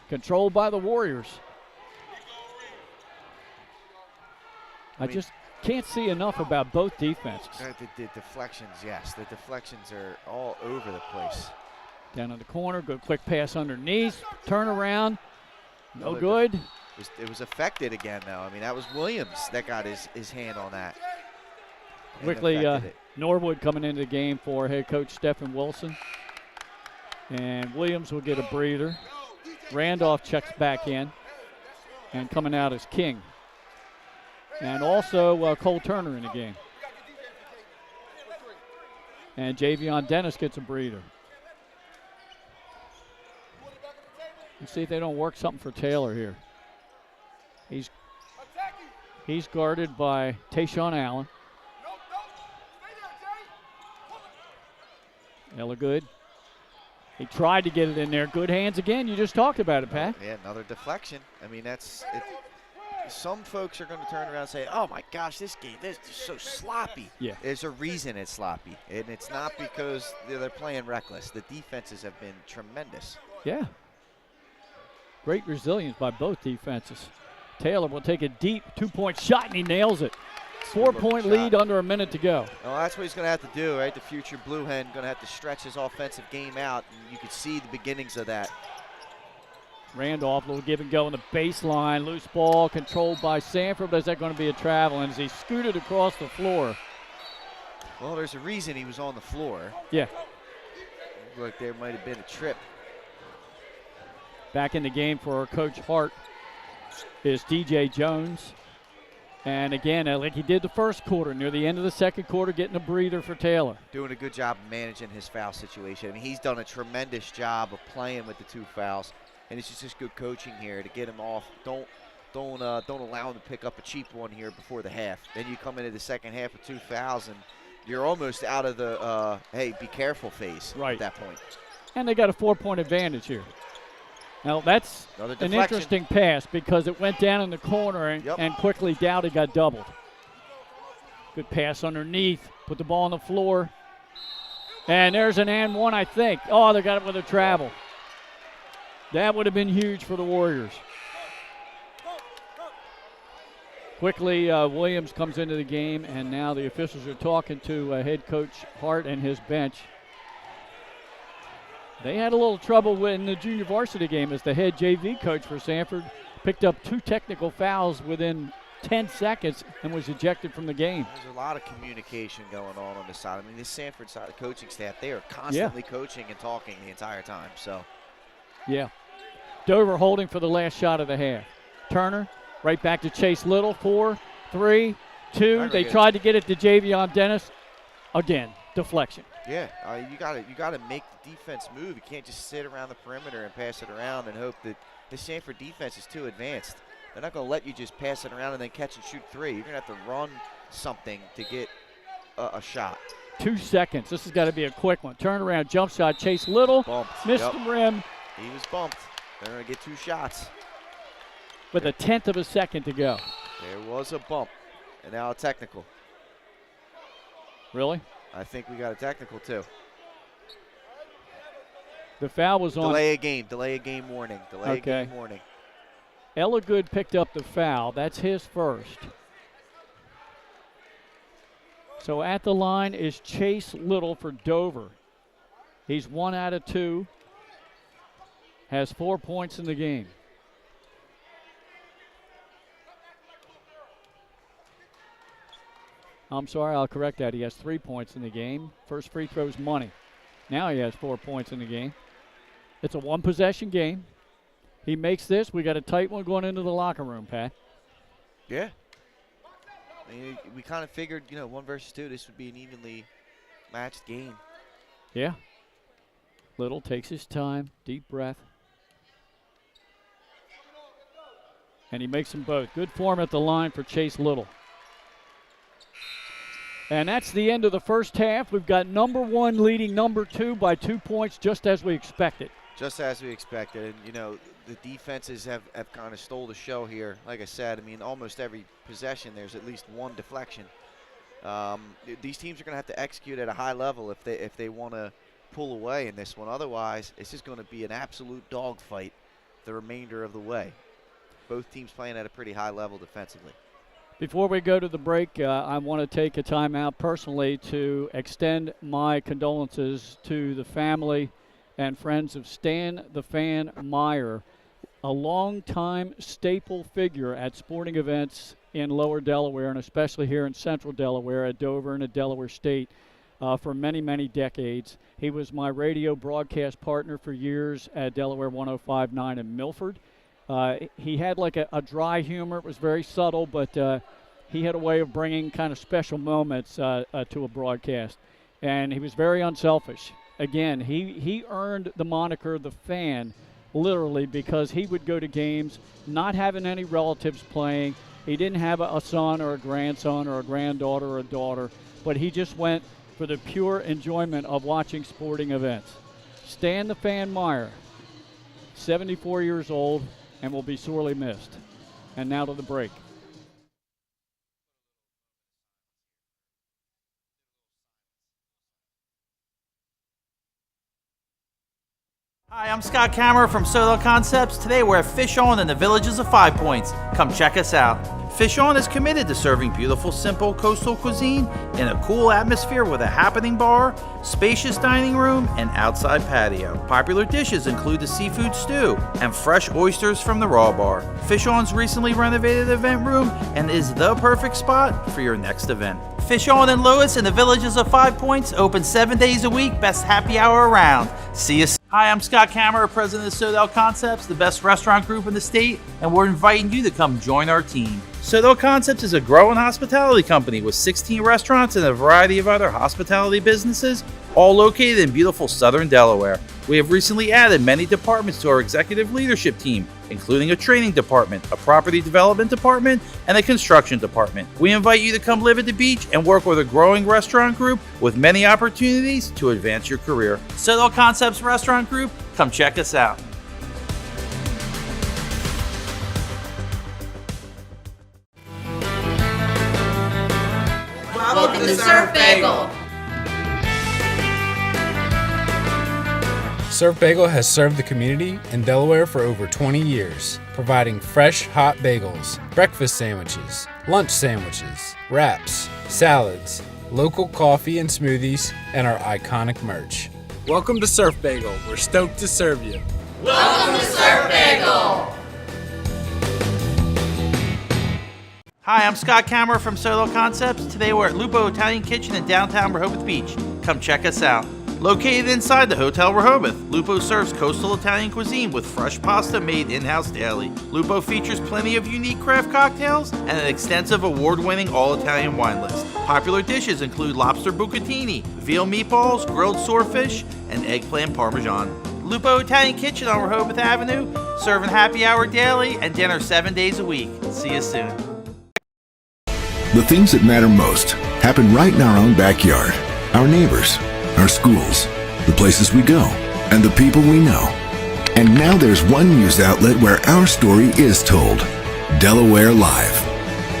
Controlled by the Warriors. I just can't see enough about both defenses. The deflections, yes. The deflections are all over the place. Down in the corner, good quick pass underneath, turnaround, no good. It was affected again, though. I mean, that was Williams that got his hand on that. Quickly, Norwood coming into the game for head coach Stephen Wilson. And Williams will get a breather. Randolph checks back in. And coming out is King. And also Cole Turner in the game. And Javion Dennis gets a breather. Let's see if they don't work something for Taylor here. He's guarded by Tayshawn Allen. Ella good. He tried to get it in there. Good hands again. You just talked about it, Pat. Yeah, another deflection. I mean, that's it. Some folks are going to turn around and say, oh, my gosh, this game is so sloppy. Yeah. There's a reason it's sloppy, and it's not because they're playing reckless. The defenses have been tremendous. Yeah. Great resilience by both defenses. Taylor will take a deep two-point shot, and he nails it. 4-point lead under a minute to go. Well, that's what he's going to have to do, right? The future Blue Hen going to have to stretch his offensive game out, and you can see the beginnings of that. Randolph, little give and go on the baseline. Loose ball controlled by Sanford, but is that going to be a travel? And as he scooted across the floor. Well, there's a reason he was on the floor. Yeah. Looked like there might have been a trip. Back in the game for Coach Hart is DJ Jones. And again, like he did the first quarter, near the end of the second quarter, getting a breather for Taylor. Doing a good job of managing his foul situation. I mean, he's done a tremendous job of playing with the 2 fouls. And it's just good coaching here to get him off. Don't allow him to pick up a cheap one here before the half. Then you come into the second half with 2 fouls, and you're almost out of the hey, be careful phase at that point. And they got a 4-point advantage here. Now that's an interesting pass because it went down in the corner and quickly Dowdy got doubled. Good pass underneath, put the ball on the floor. And there's an and one, I think. Oh, they got it with a travel. That would have been huge for the Warriors. Quickly, Williams comes into the game, and now the officials are talking to head coach Hart and his bench. They had a little trouble in the junior varsity game as the head JV coach for Sanford picked up 2 technical fouls within 10 seconds and was ejected from the game. There's a lot of communication going on the side. I mean, this Sanford side, the coaching staff, they are constantly coaching and talking the entire time. So, yeah. Dover holding for the last shot of the half. Turner, right back to Chase Little. 4, 3, 2. They tried to get it to Javion Dennis. Again, deflection. Yeah, you got to make the defense move. You can't just sit around the perimeter and pass it around and hope that the Sanford defense is too advanced. They're not going to let you just pass it around and then catch and shoot 3. You're going to have to run something to get a shot. 2 seconds. This has got to be a quick one. Turnaround jump shot. Chase Little missed the rim. He was bumped. They're going to get 2 shots. With a 1/10 of a second to go. There was a bump, and now a technical. Really? I think we got a technical, too. The foul was on. Delay a game warning. Delay a game warning. Elligood picked up the foul. That's his first. So at the line is Chase Little for Dover. He's 1 out of 2. Has 4 points in the game. I'm sorry, I'll correct that. He has 3 points in the game. First free throw's money. Now he has 4 points in the game. It's a 1-possession game. He makes this. We got a tight one going into the locker room, Pat. Yeah. I mean, we kind of figured, 1 versus 2, this would be an evenly matched game. Yeah. Little takes his time, deep breath. And he makes them both. Good form at the line for Chase Little. And that's the end of the first half. We've got number 1 leading number 2 by 2 points, just as we expected. Just as we expected. And, the defenses have kind of stole the show here. Like I said, almost every possession there's at least 1 deflection. These teams are going to have to execute at a high level if they want to pull away in this one. Otherwise, it's just going to be an absolute dogfight the remainder of the way. Both teams playing at a pretty high level defensively. Before we go to the break, I want to take a timeout personally to extend my condolences to the family and friends of Stan the Fan Meyer, a longtime staple figure at sporting events in Lower Delaware and especially here in Central Delaware at Dover and at Delaware State. for many, many decades. He was my radio broadcast partner for years at Delaware 105.9 in Milford. He had like a dry humor. It was very subtle, but he had a way of bringing kind of special moments to a broadcast. And he was very unselfish. Again, he earned the moniker The Fan, literally, because he would go to games not having any relatives playing. He didn't have a son or a grandson or a granddaughter or a daughter, but he just went for the pure enjoyment of watching sporting events. Stan the Fan Meyer, 74 years old, and will be sorely missed. And now to the break. Hi, I'm Scott Kammerer from Sodal Concepts. Today we're at Fish On in the Villages of 5 Points. Come check us out. Fish On is committed to serving beautiful, simple coastal cuisine in a cool atmosphere with a happening bar, spacious dining room, and outside patio. Popular dishes include the seafood stew and fresh oysters from the Raw Bar. Fish On's recently renovated event room and is the perfect spot for your next event. Fish On in Lewis in the Villages of 5 Points, open 7 days a week, best happy hour around. See you soon. Hi, I'm Scott Kammerer, president of Sodal Concepts, the best restaurant group in the state, and we're inviting you to come join our team. Sodal Concepts is a growing hospitality company with 16 restaurants and a variety of other hospitality businesses, all located in beautiful southern Delaware. We have recently added many departments to our executive leadership team, including a training department, a property development department, and a construction department. We invite you to come live at the beach and work with a growing restaurant group with many opportunities to advance your career. Sodal Concepts Restaurant Group, come check us out. Welcome to Surf Bagel. Surf Bagel has served the community in Delaware for over 20 years, providing fresh, hot bagels, breakfast sandwiches, lunch sandwiches, wraps, salads, local coffee and smoothies, and our iconic merch. Welcome to Surf Bagel. We're stoked to serve you. Welcome to Surf Bagel. Hi, I'm Scott Kammerer from Sodal Concepts. Today we're at Lupo Italian Kitchen in downtown Rehoboth Beach. Come check us out. Located inside the Hotel Rehoboth, Lupo serves coastal Italian cuisine with fresh pasta made in-house daily. Lupo features plenty of unique craft cocktails and an extensive award-winning all-Italian wine list. Popular dishes include lobster bucatini, veal meatballs, grilled swordfish, and eggplant parmesan. Lupo Italian Kitchen on Rehoboth Avenue, serving happy hour daily and dinner 7 days a week. See you soon. The things that matter most happen right in our own backyard. Our neighbors, our schools, the places we go, and the people we know. And now there's one news outlet where our story is told. Delaware Live.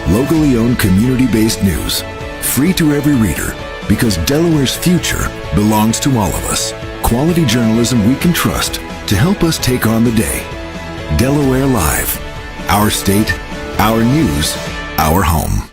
Locally owned, community-based news. Free to every reader, because Delaware's future belongs to all of us. Quality journalism we can trust to help us take on the day. Delaware Live. Our state, our news, our home.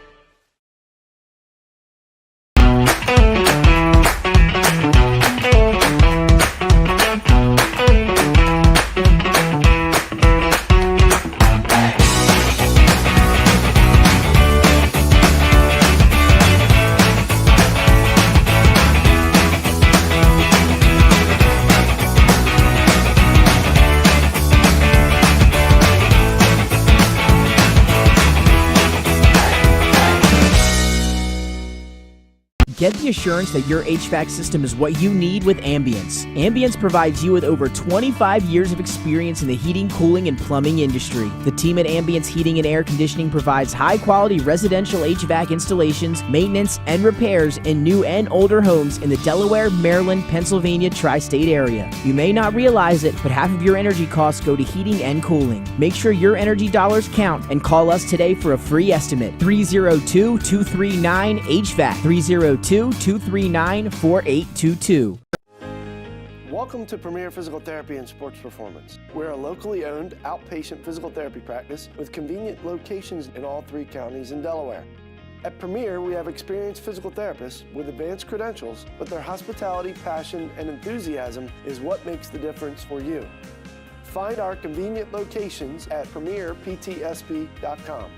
Get the assurance that your HVAC system is what you need with Ambience. Ambience provides you with over 25 years of experience in the heating, cooling, and plumbing industry. The team at Ambience Heating and Air Conditioning provides high-quality residential HVAC installations, maintenance, and repairs in new and older homes in the Delaware, Maryland, Pennsylvania tri-state area. You may not realize it, but half of your energy costs go to heating and cooling. Make sure your energy dollars count and call us today for a free estimate. 302-239-HVAC. 302-239-4822. Welcome to Premier Physical Therapy and Sports Performance. We're a locally owned outpatient physical therapy practice with convenient locations in all 3 counties in Delaware. At Premier, we have experienced physical therapists with advanced credentials, but their hospitality, passion, and enthusiasm is what makes the difference for you. Find our convenient locations at premierptsp.com.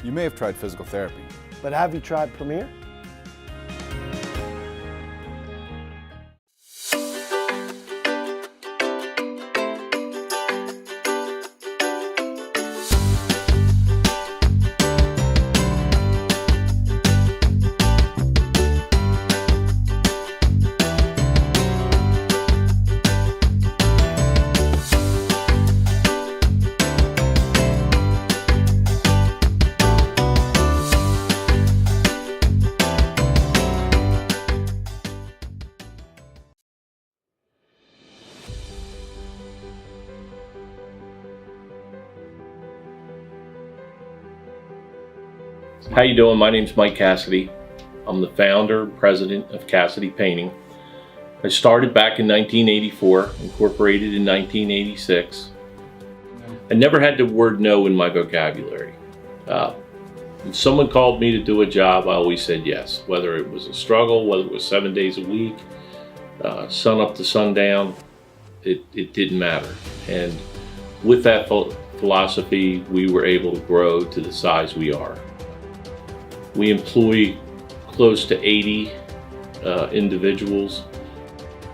You may have tried physical therapy, But have you tried Premier? How you doing? My name's Mike Cassidy. I'm the founder and president of Cassidy Painting. I started back in 1984, incorporated in 1986. I never had the word no in my vocabulary. If someone called me to do a job, I always said yes, whether it was a struggle, whether it was 7 days a week, sun up to sundown, it didn't matter. And with that philosophy, we were able to grow to the size we are. We employ close to 80 individuals.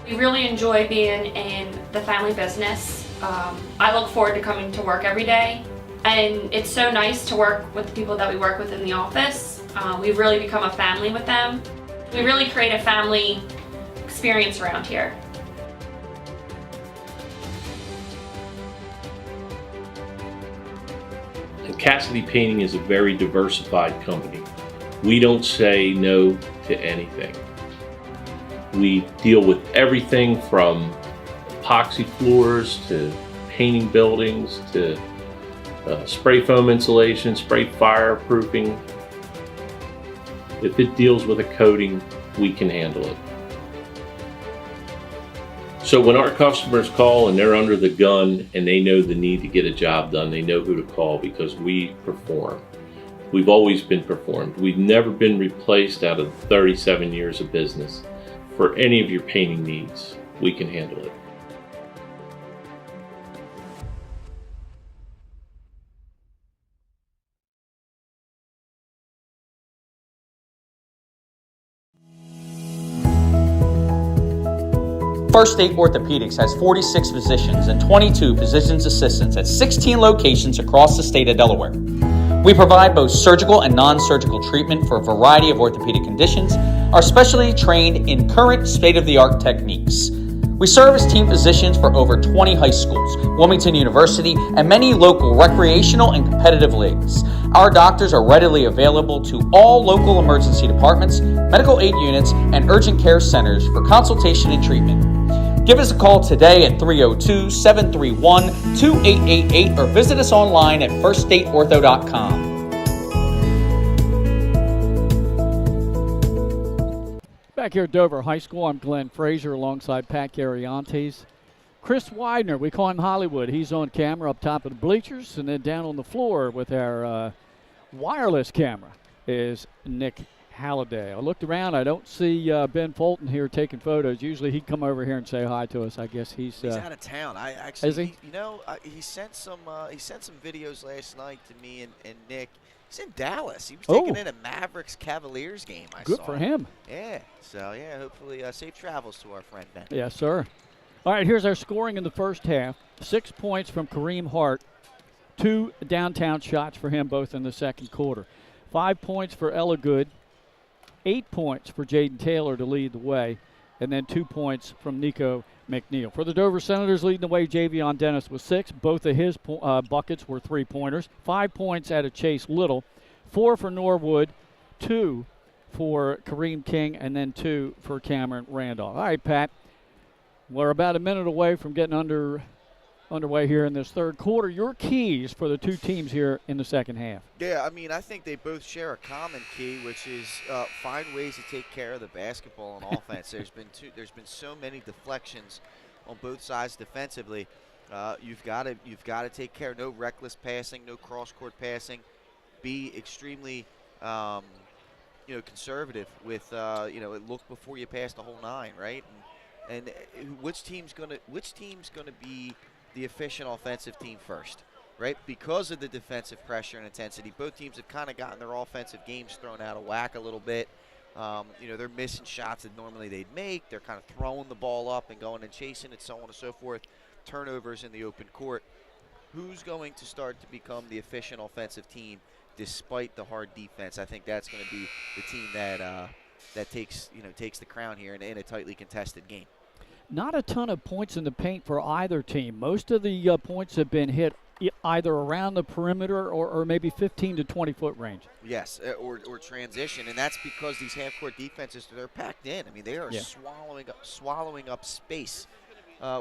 We really enjoy being in the family business. I look forward to coming to work every day, and it's so nice to work with the people that we work with in the office. We've really become a family with them. We really create a family experience around here. And Cassidy Painting is a very diversified company. We don't say no to anything. We deal with everything from epoxy floors to painting buildings to spray foam insulation, spray fireproofing. If it deals with a coating, we can handle it. So when our customers call and they're under the gun and they know the need to get a job done, they know who to call because we perform. We've always been performed. We've never been replaced out of 37 years of business. For any of your painting needs, we can handle it. First State Orthopedics has 46 physicians and 22 physician's assistants at 16 locations across the state of Delaware. We provide both surgical and non-surgical treatment for a variety of orthopedic conditions, are specially trained in current state-of-the-art techniques. We serve as team physicians for over 20 high schools, Wilmington University, and many local recreational and competitive leagues. Our doctors are readily available to all local emergency departments, medical aid units, and urgent care centers for consultation and treatment. Give us a call today at 302-731-2888 or visit us online at firststateortho.com. Back here at Dover High School, I'm Glenn Frazier alongside Pat Gariantes. Chris Widener, we call him Hollywood. He's on camera up top of the bleachers, and then down on the floor with our wireless camera is Nick Halliday. I looked around. I don't see Ben Fulton here taking photos. Usually he'd come over here and say hi to us. I guess he's out of town. I actually, is he? He sent some videos last night to me and Nick. He's in Dallas. He was taking in a Mavericks-Cavaliers game. I saw. Good for him. Yeah. So yeah, hopefully safe travels to our friend Ben. Yes, sir. All right, here's our scoring in the first half. 6 points from Kareem Hart. 2 downtown shots for him, both in the second quarter. 5 points for Ella Good. 8 points for Jaden Taylor to lead the way, and then 2 points from Nico McNeil. For the Dover Senators, leading the way, Javion Dennis was 6. Both of his buckets were 3-pointers. 5 points out of Chase Little. 4 for Norwood. 2 for Kareem King, and then 2 for Cameron Randolph. All right, Pat, we're about a minute away from getting underway here in this third quarter. Your keys for the two teams here in the second half? Yeah, I mean, I think they both share a common key, which is find ways to take care of the basketball on offense. There's been so many deflections on both sides defensively. You've got to take care. No reckless passing, no cross-court passing. Be extremely conservative with look before you pass the whole 9, right? And which team's gonna be the efficient offensive team first, right? Because of the defensive pressure and intensity, both teams have kind of gotten their offensive games thrown out of whack a little bit. They're missing shots that normally they'd make. They're kind of throwing the ball up and going and chasing it, so on and so forth. Turnovers in the open court. Who's going to start to become the efficient offensive team despite the hard defense? I think that's going to be the team that takes the crown here in a tightly contested game. Not a ton of points in the paint for either team. Most of the points have been hit either around the perimeter or maybe 15 to 20-foot range. Yes, or transition, and that's because these half-court defenses, they're packed in. I mean, they are swallowing up space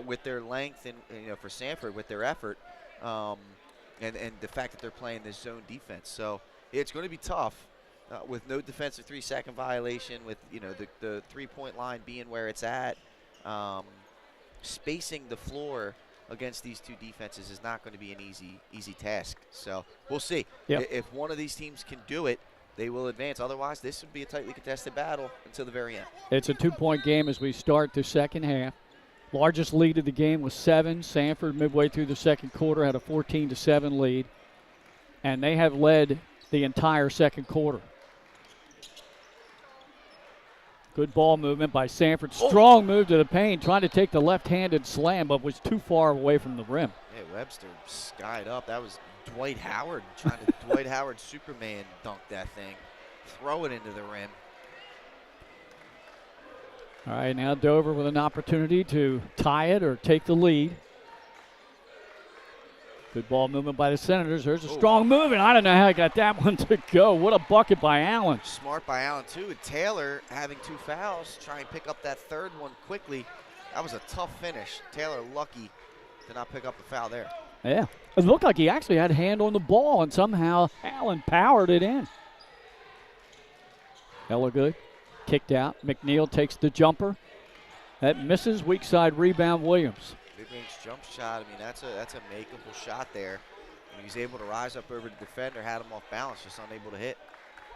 with their length and for Sanford with their effort, and the fact that they're playing this zone defense. So it's going to be tough. with no defensive 3-second violation, with the 3-point line being where it's at, spacing the floor against these two defenses is not going to be an easy task. So we'll see. Yep. If one of these teams can do it, they will advance. Otherwise, this would be a tightly contested battle until the very end. It's a 2-point game as we start the second half. Largest lead of the game was 7. Sanford, midway through the second quarter, had a 14-7 lead. And they have led the entire second quarter. Good ball movement by Sanford. Strong move to the paint, trying to take the left-handed slam, but was too far away from the rim. Hey, Webster skied up. That was Dwight Howard trying to Dwight Howard Superman dunk that thing. Throw it into the rim. All right, now Dover with an opportunity to tie it or take the lead. Good ball movement by the Senators. There's a strong move, and I don't know how he got that one to go. What a bucket by Allen. Smart by Allen, too. And Taylor having 2 fouls, try and pick up that third one quickly. That was a tough finish. Taylor lucky to not pick up the foul there. Yeah. It looked like he actually had a hand on the ball, and somehow Allen powered it in. Ellergood kicked out. McNeil takes the jumper. That misses. Weak side rebound, Williams. Mid-range jump shot. I mean, that's a makeable shot there. And he's able to rise up over the defender, had him off balance, just unable to hit.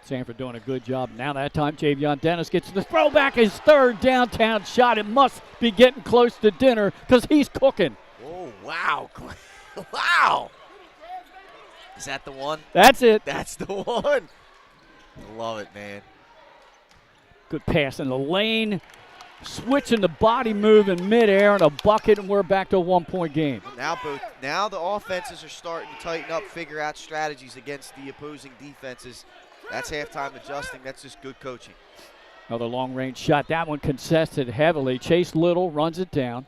Sanford doing a good job. Now that time, Javion Dennis gets the throwback, his third downtown shot. It must be getting close to dinner because he's cooking. Oh, wow. Wow. Is that the one? That's it. That's the one. I love it, man. Good pass in the lane. Switching the body move in midair and a bucket, and we're back to a 1-point game. Now the offenses are starting to tighten up, figure out strategies against the opposing defenses. That's halftime adjusting. That's just good coaching. Another long-range shot. That one contested heavily. Chase Little runs it down.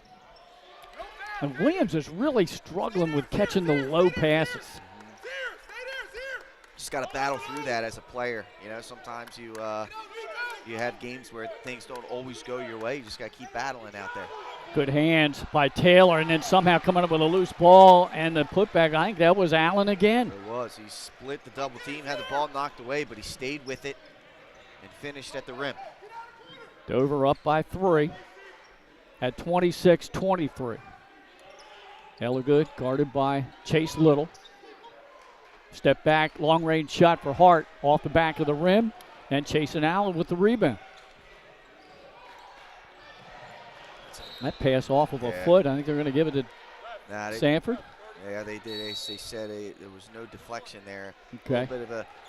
And Williams is really struggling with catching the low passes. Just got to battle through that as a player. Sometimes you have games where things don't always go your way. You just got to keep battling out there. Good hands by Taylor, and then somehow coming up with a loose ball and the putback. I think that was Allen again. It was. He split the double team, had the ball knocked away, but he stayed with it and finished at the rim. Dover up by 3 at 26-23. Ellergood guarded by Chase Little. Step back, long-range shot for Hart off the back of the rim, and Chasen Allen with the rebound. That pass off of a foot. I think they're going to give it to Sanford. Yeah, they did. They said there was no deflection there. Okay.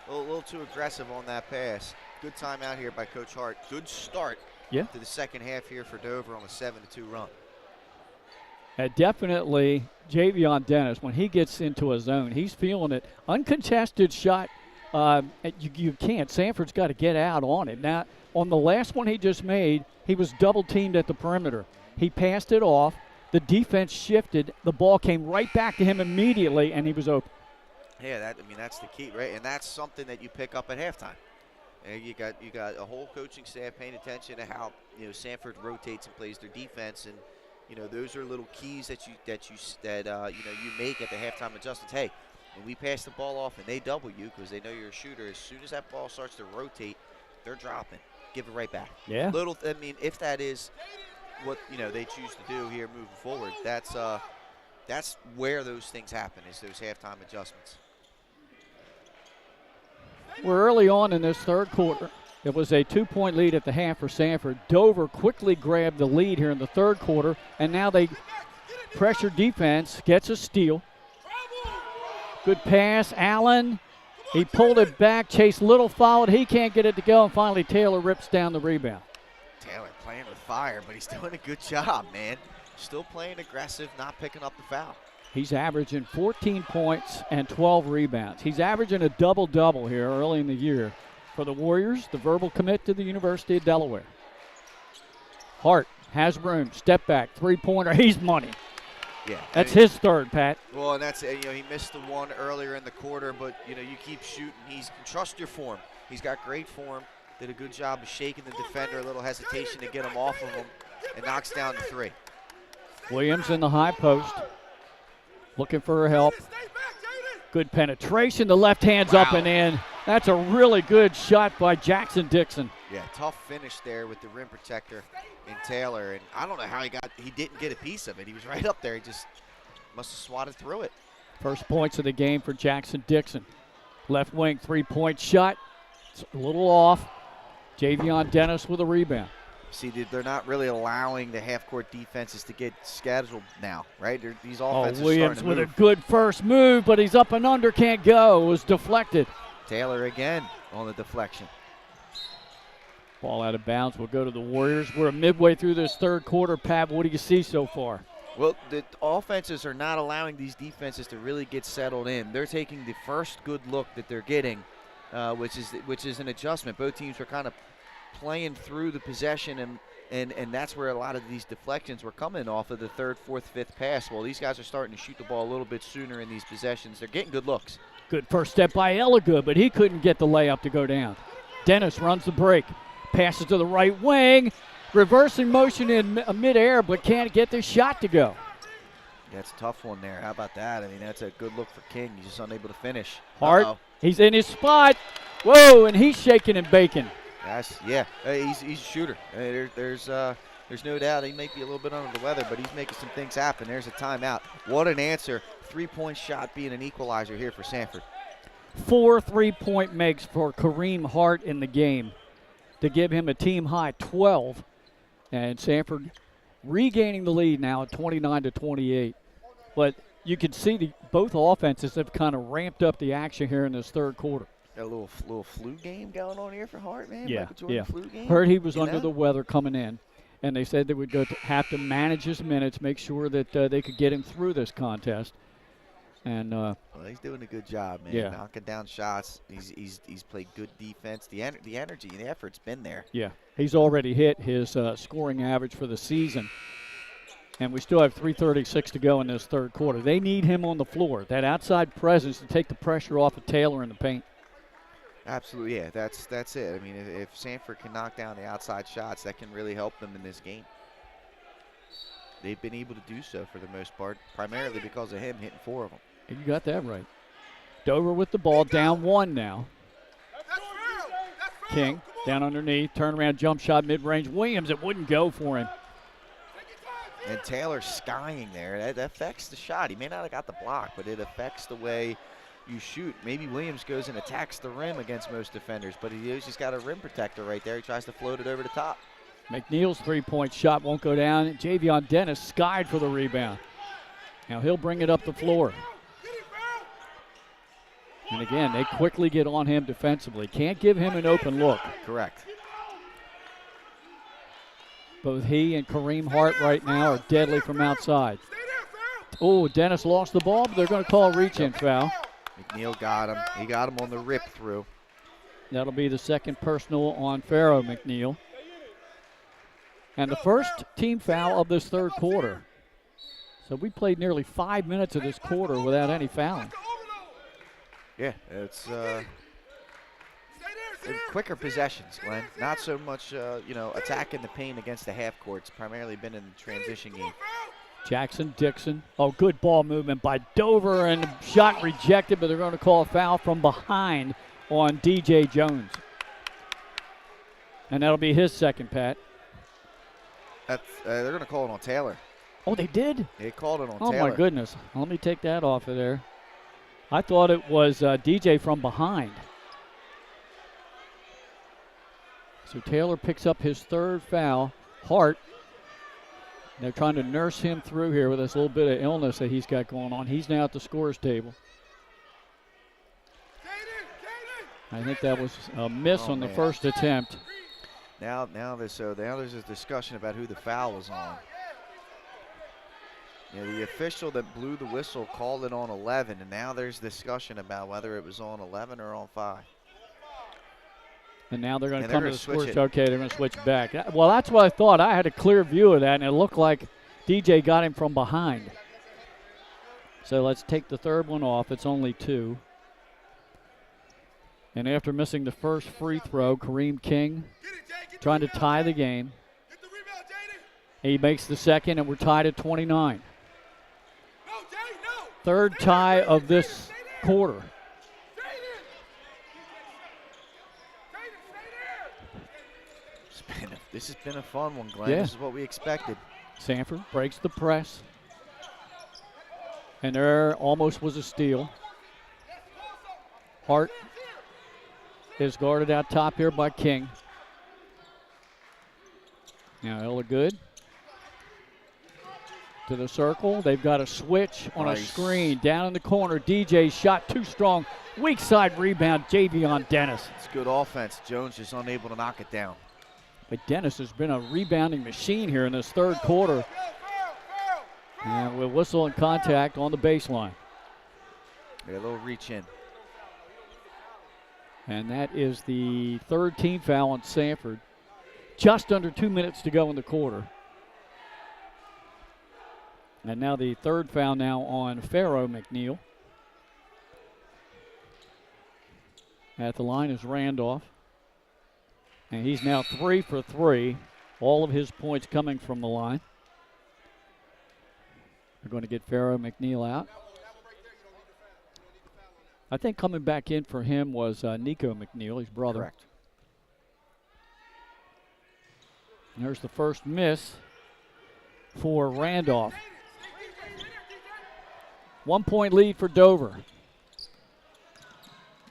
A little too aggressive on that pass. Good timeout here by Coach Hart. Good start to the second half here for Dover on a 7-2 run. Definitely Javion Dennis, when he gets into a zone, he's feeling it. Uncontested shot, you can't. Sanford's got to get out on it. Now, on the last one he just made, he was double-teamed at the perimeter. He passed it off. The defense shifted. The ball came right back to him immediately, and he was open. Yeah, that's the key, right? And that's something that you pick up at halftime. And you got a whole coaching staff paying attention to how Sanford rotates and plays their defense, and those are little keys that you make at the halftime adjustments. Hey, when we pass the ball off and they double you because they know you're a shooter, as soon as that ball starts to rotate, they're dropping. Give it right back. Yeah. If that is what they choose to do here moving forward, that's where those things happen, is those halftime adjustments. We're early on in this third quarter. It was a 2-point lead at the half for Sanford. Dover quickly grabbed the lead here in the third quarter, and now they pressure defense, gets a steal. Good pass, Allen. He pulled it back. Chase Little followed. He can't get it to go, and finally Taylor rips down the rebound. Taylor playing with fire, but he's doing a good job, man. Still playing aggressive, not picking up the foul. He's averaging 14 points and 12 rebounds. He's averaging a double-double here early in the year. For the Warriors, the verbal commit to the University of Delaware. Hart has room, step back, three-pointer, he's money. Yeah. That's his third, Pat. Well, and that's he missed the one earlier in the quarter, but you keep shooting. Trust your form. He's got great form. Did a good job of shaking the defender, a little hesitation to get him off of him, and knocks down the 3. Williams in the high post, looking for her help. Good penetration. The left hand's up and in. That's a really good shot by Jackson Dixon. Yeah, tough finish there with the rim protector in Taylor. And I don't know how he didn't get a piece of it. He was right up there. He just must have swatted through it. First points of the game for Jackson Dixon. Left wing 3-point shot. It's a little off. Javion Dennis with a rebound. See, they're not really allowing the half-court defenses to get scheduled now, right? These offenses Williams with a good first move, but he's up and under, can't go. It was deflected. Taylor again on the deflection. Ball out of bounds will go to the Warriors. We're midway through this third quarter. Pat, what do you see so far? Well, the offenses are not allowing these defenses to really get settled in. They're taking the first good look that they're getting, which is an adjustment. Both teams are kind of playing through the possession, and that's where a lot of these deflections were coming off of the third, fourth, fifth pass. Well, these guys are starting to shoot the ball a little bit sooner in these possessions. They're getting good looks. Good first step by Elligood, but he couldn't get the layup to go down. Dennis runs the break, passes to the right wing, reversing motion in midair, but can't get the shot to go. That's a tough one there. How about that? I mean, that's a good look for King. He's just unable to finish. Hart, he's in his spot. Whoa, and he's shaking and baking. Yeah, he's a shooter. There's no doubt he may be a little bit under the weather, but he's making some things happen. There's a timeout. What an answer. 3-point shot being an equalizer here for Sanford. 4 3-point makes for Kareem Hart in the game to give him a team high 12. And Sanford regaining the lead now at 29-28. But you can see both offenses have kind of ramped up the action here in this third quarter. Got a little flu game going on here for Hart, man. Yeah, Michael Jordan flu game. Heard he was under the weather coming in, and they said they would have to manage his minutes, make sure that they could get him through this contest. And well, he's doing a good job, man. Yeah. Knocking down shots. He's played good defense. The energy and the effort's been there. Yeah, he's already hit his scoring average for the season. And we still have 3:36 to go in this third quarter. They need him on the floor, that outside presence to take the pressure off of Taylor in the paint. Absolutely, yeah, that's it. I mean, if Sanford can knock down the outside shots, that can really help them in this game. They've been able to do so for the most part, primarily because of him hitting 4 of them. You got that right. Dover with the ball, down 1 now. King down underneath, turnaround jump shot, mid-range. Williams, it wouldn't go for him. And Taylor skying there. That affects the shot. He may not have got the block, but it affects the way you shoot. Maybe Williams goes and attacks the rim against most defenders, but he's just got a rim protector right there. He tries to float it over the top. McNeil's 3-point shot won't go down. Javion Dennis skied for the rebound. Now he'll bring it up the floor. And again, they quickly get on him defensively. Can't give him an open look. Correct. Both he and Kareem Hart right now are deadly from outside. Oh, Dennis lost the ball, but they're going to call a reach-in foul. McNeil got him. He got him on the rip through. That'll be the second personal on Pharaoh McNeil. And the first team foul of this third quarter. So we played nearly 5 minutes of this quarter without any fouling. Yeah, it's quicker possessions, Glenn. Not so much, attacking the paint against the half courts. Primarily been in the transition game. Jackson Dixon. Oh, good ball movement by Dover, and shot rejected, but they're going to call a foul from behind on DJ Jones. And that'll be his second, Pat. They're going to call it on Taylor. Oh, they did? They called it on Taylor. Taylor. Oh, my goodness. Let me take that off of there. I thought it was DJ from behind. So Taylor picks up his third foul. Hart, they're trying to nurse him through here with this little bit of illness that he's got going on. He's now at the scorer's table. I think that was a miss on the first attempt. Now there's a discussion about who the foul was on. The official that blew the whistle called it on 11, and now there's discussion about whether it was on 11 or on 5. And now they're going to come to the switch switch. Okay, they're going to switch back. Well, that's what I thought. I had a clear view of that, and it looked like DJ got him from behind. So let's take the third one off. It's only 2. And after missing the first free throw, Kareem King trying to tie the game. He makes the second, and we're tied at 29. Third tie of this quarter. This has been a fun one, Glenn. Yeah. This is what we expected. Sanford breaks the press. And there almost was a steal. Hart is guarded out top here by King. Now Ella Good to the circle. They've got a switch on a screen down in the corner. DJ shot too strong. Weak side rebound, Javion Dennis. It's good offense. Jones just unable to knock it down. But Dennis has been a rebounding machine here in this third quarter. And with whistle and contact on the baseline. Yeah, a little reach in. And that is the third team foul on Sanford. Just under 2 minutes to go in the quarter. And now the third foul now on Pharaoh McNeil. At the line is Randolph. And he's now 3 for 3. All of his points coming from the line. They're going to get Pharaoh McNeil out. I think coming back in for him was Nico McNeil, his brother. Correct. And there's the first miss for Randolph. 1 point lead for Dover.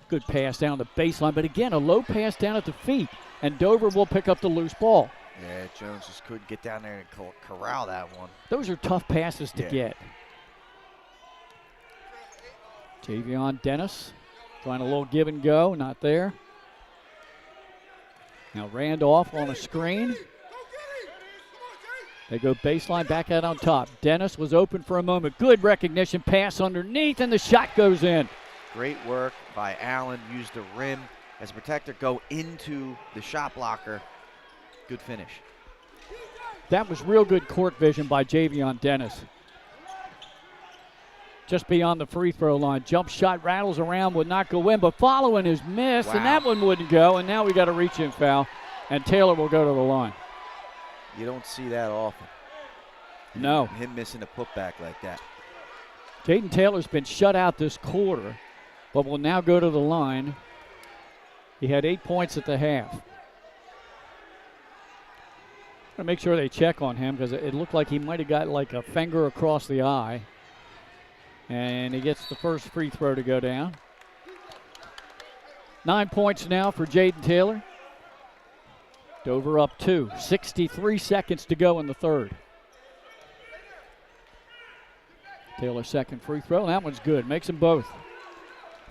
Good pass down the baseline, but again, a low pass down at the feet, and Dover will pick up the loose ball. Yeah, Jones just couldn't get down there and corral that one. Those are tough passes to get. Javion Dennis trying a little give and go, not there. Now Randolph on a screen. They go baseline, back out on top. Dennis was open for a moment. Good recognition, pass underneath, and the shot goes in. Great work by Allen. Used the rim as a protector, go into the shot blocker. Good finish. That was real good court vision by Javion Dennis. Just beyond the free throw line. Jump shot rattles around, would not go in, but following his miss, and that one wouldn't go, and now we got a reach-in foul, and Taylor will go to the line. You don't see that often. No. Him missing a putback like that. Jaden Taylor's been shut out this quarter, but will now go to the line. He had 8 points at the half. I'm going to make sure they check on him because it looked like he might have got like a finger across the eye. And he gets the first free throw to go down. 9 points now for Jaden Taylor. Dover up 2. 63 seconds to go in the third. Taylor's second free throw. That one's good. Makes them both.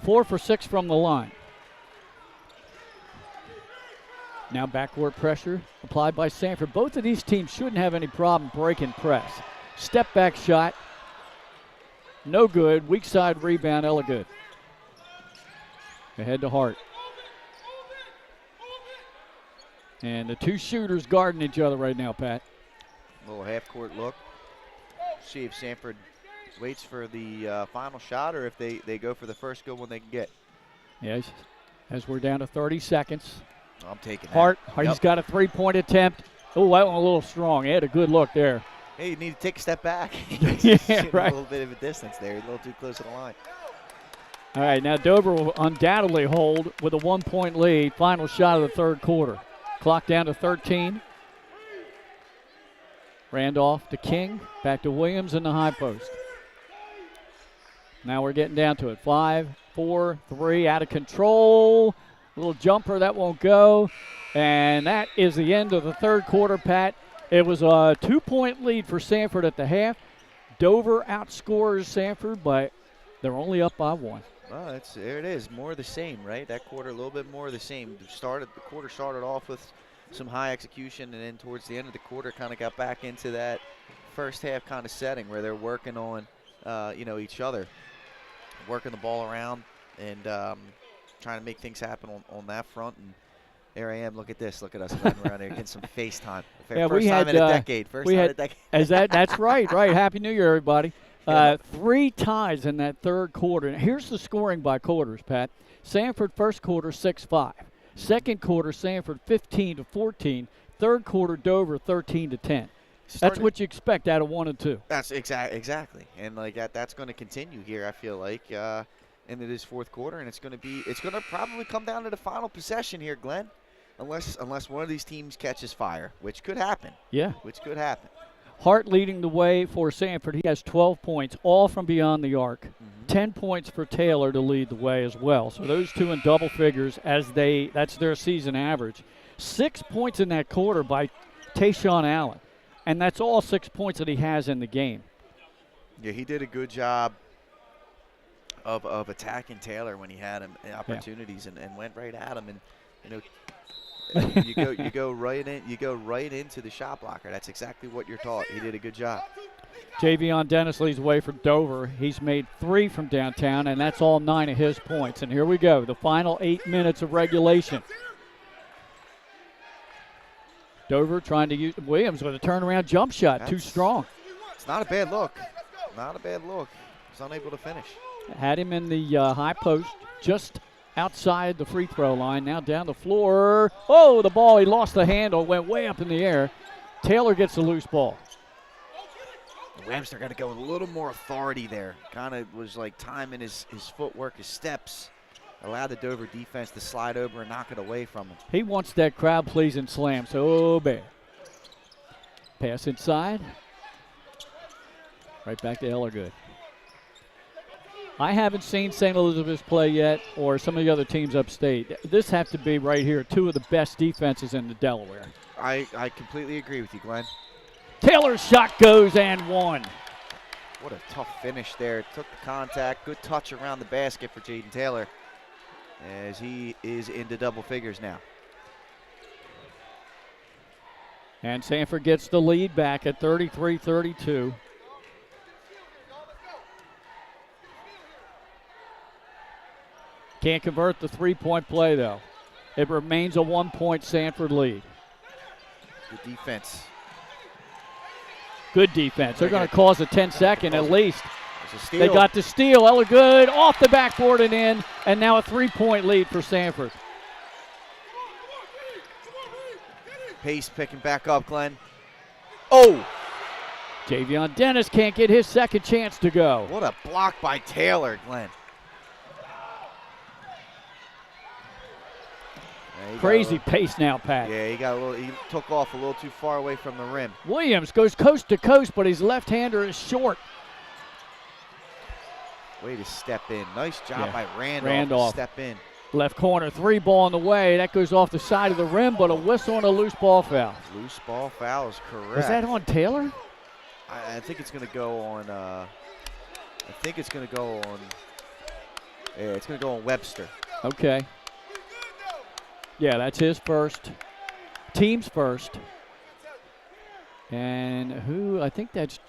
4 for 6 from the line. Now backcourt pressure applied by Sanford. Both of these teams shouldn't have any problem breaking press. Step back shot. No good. Weak side rebound. Ella Good. Ahead to Hart. And the two shooters guarding each other right now, Pat. Little half-court look. See if Sanford waits for the final shot or if they go for the first good one they can get. Yes, as we're down to 30 seconds. I'm taking Hart, that. he's got a three-point attempt. Oh, that one a little strong. He had a good look there. Hey, you need to take a step back. Yeah, right. A little bit of a distance there. He's a little too close to the line. All right, now Dover will undoubtedly hold with a 1 point lead. Final shot of the third quarter. Clock down to 13. Randolph to King. Back to Williams in the high post. Now we're getting down to it. 5, 4, 3, out of control. Little jumper, that won't go. And that is the end of the third quarter, Pat. It was a 2 point lead for Sanford at the half. Dover outscores Sanford, but they're only up by 1. Well, there it is. More of the same, right? That quarter, a little bit more of the same. The quarter started off with some high execution, and then towards the end of the quarter kind of got back into that first half kind of setting where they're working on, each other, working the ball around and trying to make things happen on that front. And there I am. Look at this. Look at us running around there getting some FaceTime. First time in a decade. That's right. Happy New Year, everybody. 3 ties in that third quarter. And here's the scoring by quarters, Pat. Sanford first quarter 6-5. Second quarter Sanford 15-14. Third quarter Dover 13-10. That's what you expect out of 1 and 2. That's exactly. And like that's going to continue here. I feel like into this fourth quarter, and it's going to probably come down to the final possession here, Glenn. unless one of these teams catches fire, which could happen. Yeah. Which could happen. Hart leading the way for Sanford. He has 12 points, all from beyond the arc. 10 points for Taylor to lead the way as well. So those two in double figures that's their season average. 6 points in that quarter by Tayshawn Allen. And that's all 6 points that he has in the game. Yeah, he did a good job of attacking Taylor when he had him opportunities and went right at him. And you go right into the shot blocker. That's exactly what you're taught. He did a good job. Javion Dennis leads the way for Dover. He's made 3 from downtown, and that's all 9 of his points. And here we go, the final 8 minutes of regulation. Dover trying to use Williams with a turnaround jump shot. Too strong. It's not a bad look. Not a bad look. He's unable to finish. Had him in the high post, just outside the free throw line. Now down the floor. Oh, the ball, he lost the handle, went way up in the air. Taylor gets the loose ball. Webster got to go with a little more authority there. Kind of was like timing his footwork, his steps. Allowed the Dover defense to slide over and knock it away from him. He wants that crowd pleasing slam so bad. Pass inside. Right back to Ellergood. I haven't seen St. Elizabeth's play yet or some of the other teams upstate. This have to be right here, 2 of the best defenses in the Delaware. I completely agree with you, Glenn. Taylor's shot goes and one. What a tough finish there. Took the contact. Good touch around the basket for Jaden Taylor as he is into double figures now. And Sanford gets the lead back at 33-32. Can't convert the three-point play, though. It remains a 1-point Sanford lead. Good defense. Good defense. They're going to cause a 10-second at least. Steal. They got the steal. Ellergood off the backboard and in, and now a 3-point lead for Sanford. Pace picking back up, Glenn. Oh! Javion Dennis can't get his second chance to go. What a block by Taylor, Glenn. Crazy pace now, Pat. Yeah, he took off a little too far away from the rim. Williams goes coast to coast, but his left-hander is short. Way to step in. Nice job by Randolph. To step in. Left corner, 3 ball on the way. That goes off the side of the rim, but a whistle and a loose ball foul. Loose ball foul is correct. Is that on Taylor? I think it's going to go on. It's going to go on Webster. Okay. Yeah, that's his first. Team's first. And who? I think that's.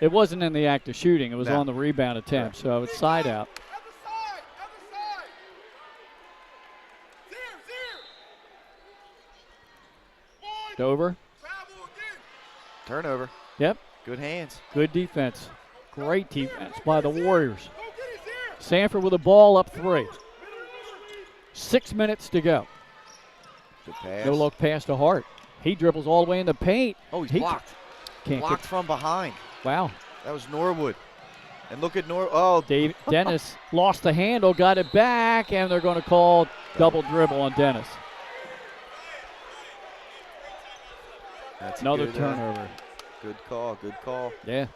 It wasn't in the act of shooting. It was on the rebound attempt, so it's side out. Dover. Turnover. Yep. Good hands. Good defense. Great defense by the Warriors. Sanford with the ball up 3. 6 minutes to go. Good pass. No look pass to Hart. He dribbles all the way in the paint. Oh, he's blocked. Blocked from behind. Wow. That was Norwood. And look at Oh, Dennis lost the handle, got it back, and they're going to call double dribble on Dennis. That's another turnover. Good call. Good call. Yeah.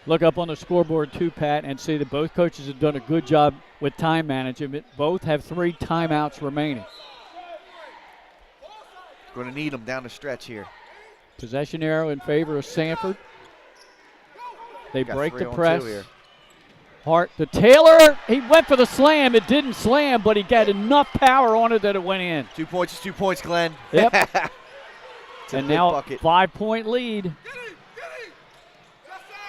Look up on the scoreboard too, Pat, and see that both coaches have done a good job with time management. Both have 3 timeouts remaining. Going to need them down the stretch here. Possession arrow in favor of Sanford. They break the press. Hart to Taylor. He went for the slam. It didn't slam, but he got enough power on it that it went in. 2 points is 2 points, Glenn. Yep. And now bucket. 5-point lead.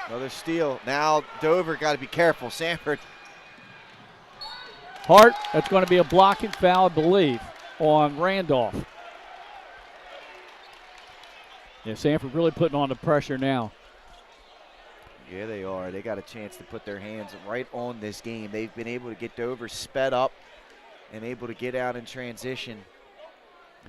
Another steal. Now Dover got to be careful. Sanford. Hart, that's going to be a blocking foul, I believe, on Randolph. Yeah, Sanford really putting on the pressure now. Yeah, they are. They got a chance to put their hands right on this game. They've been able to get Dover sped up and able to get out in transition,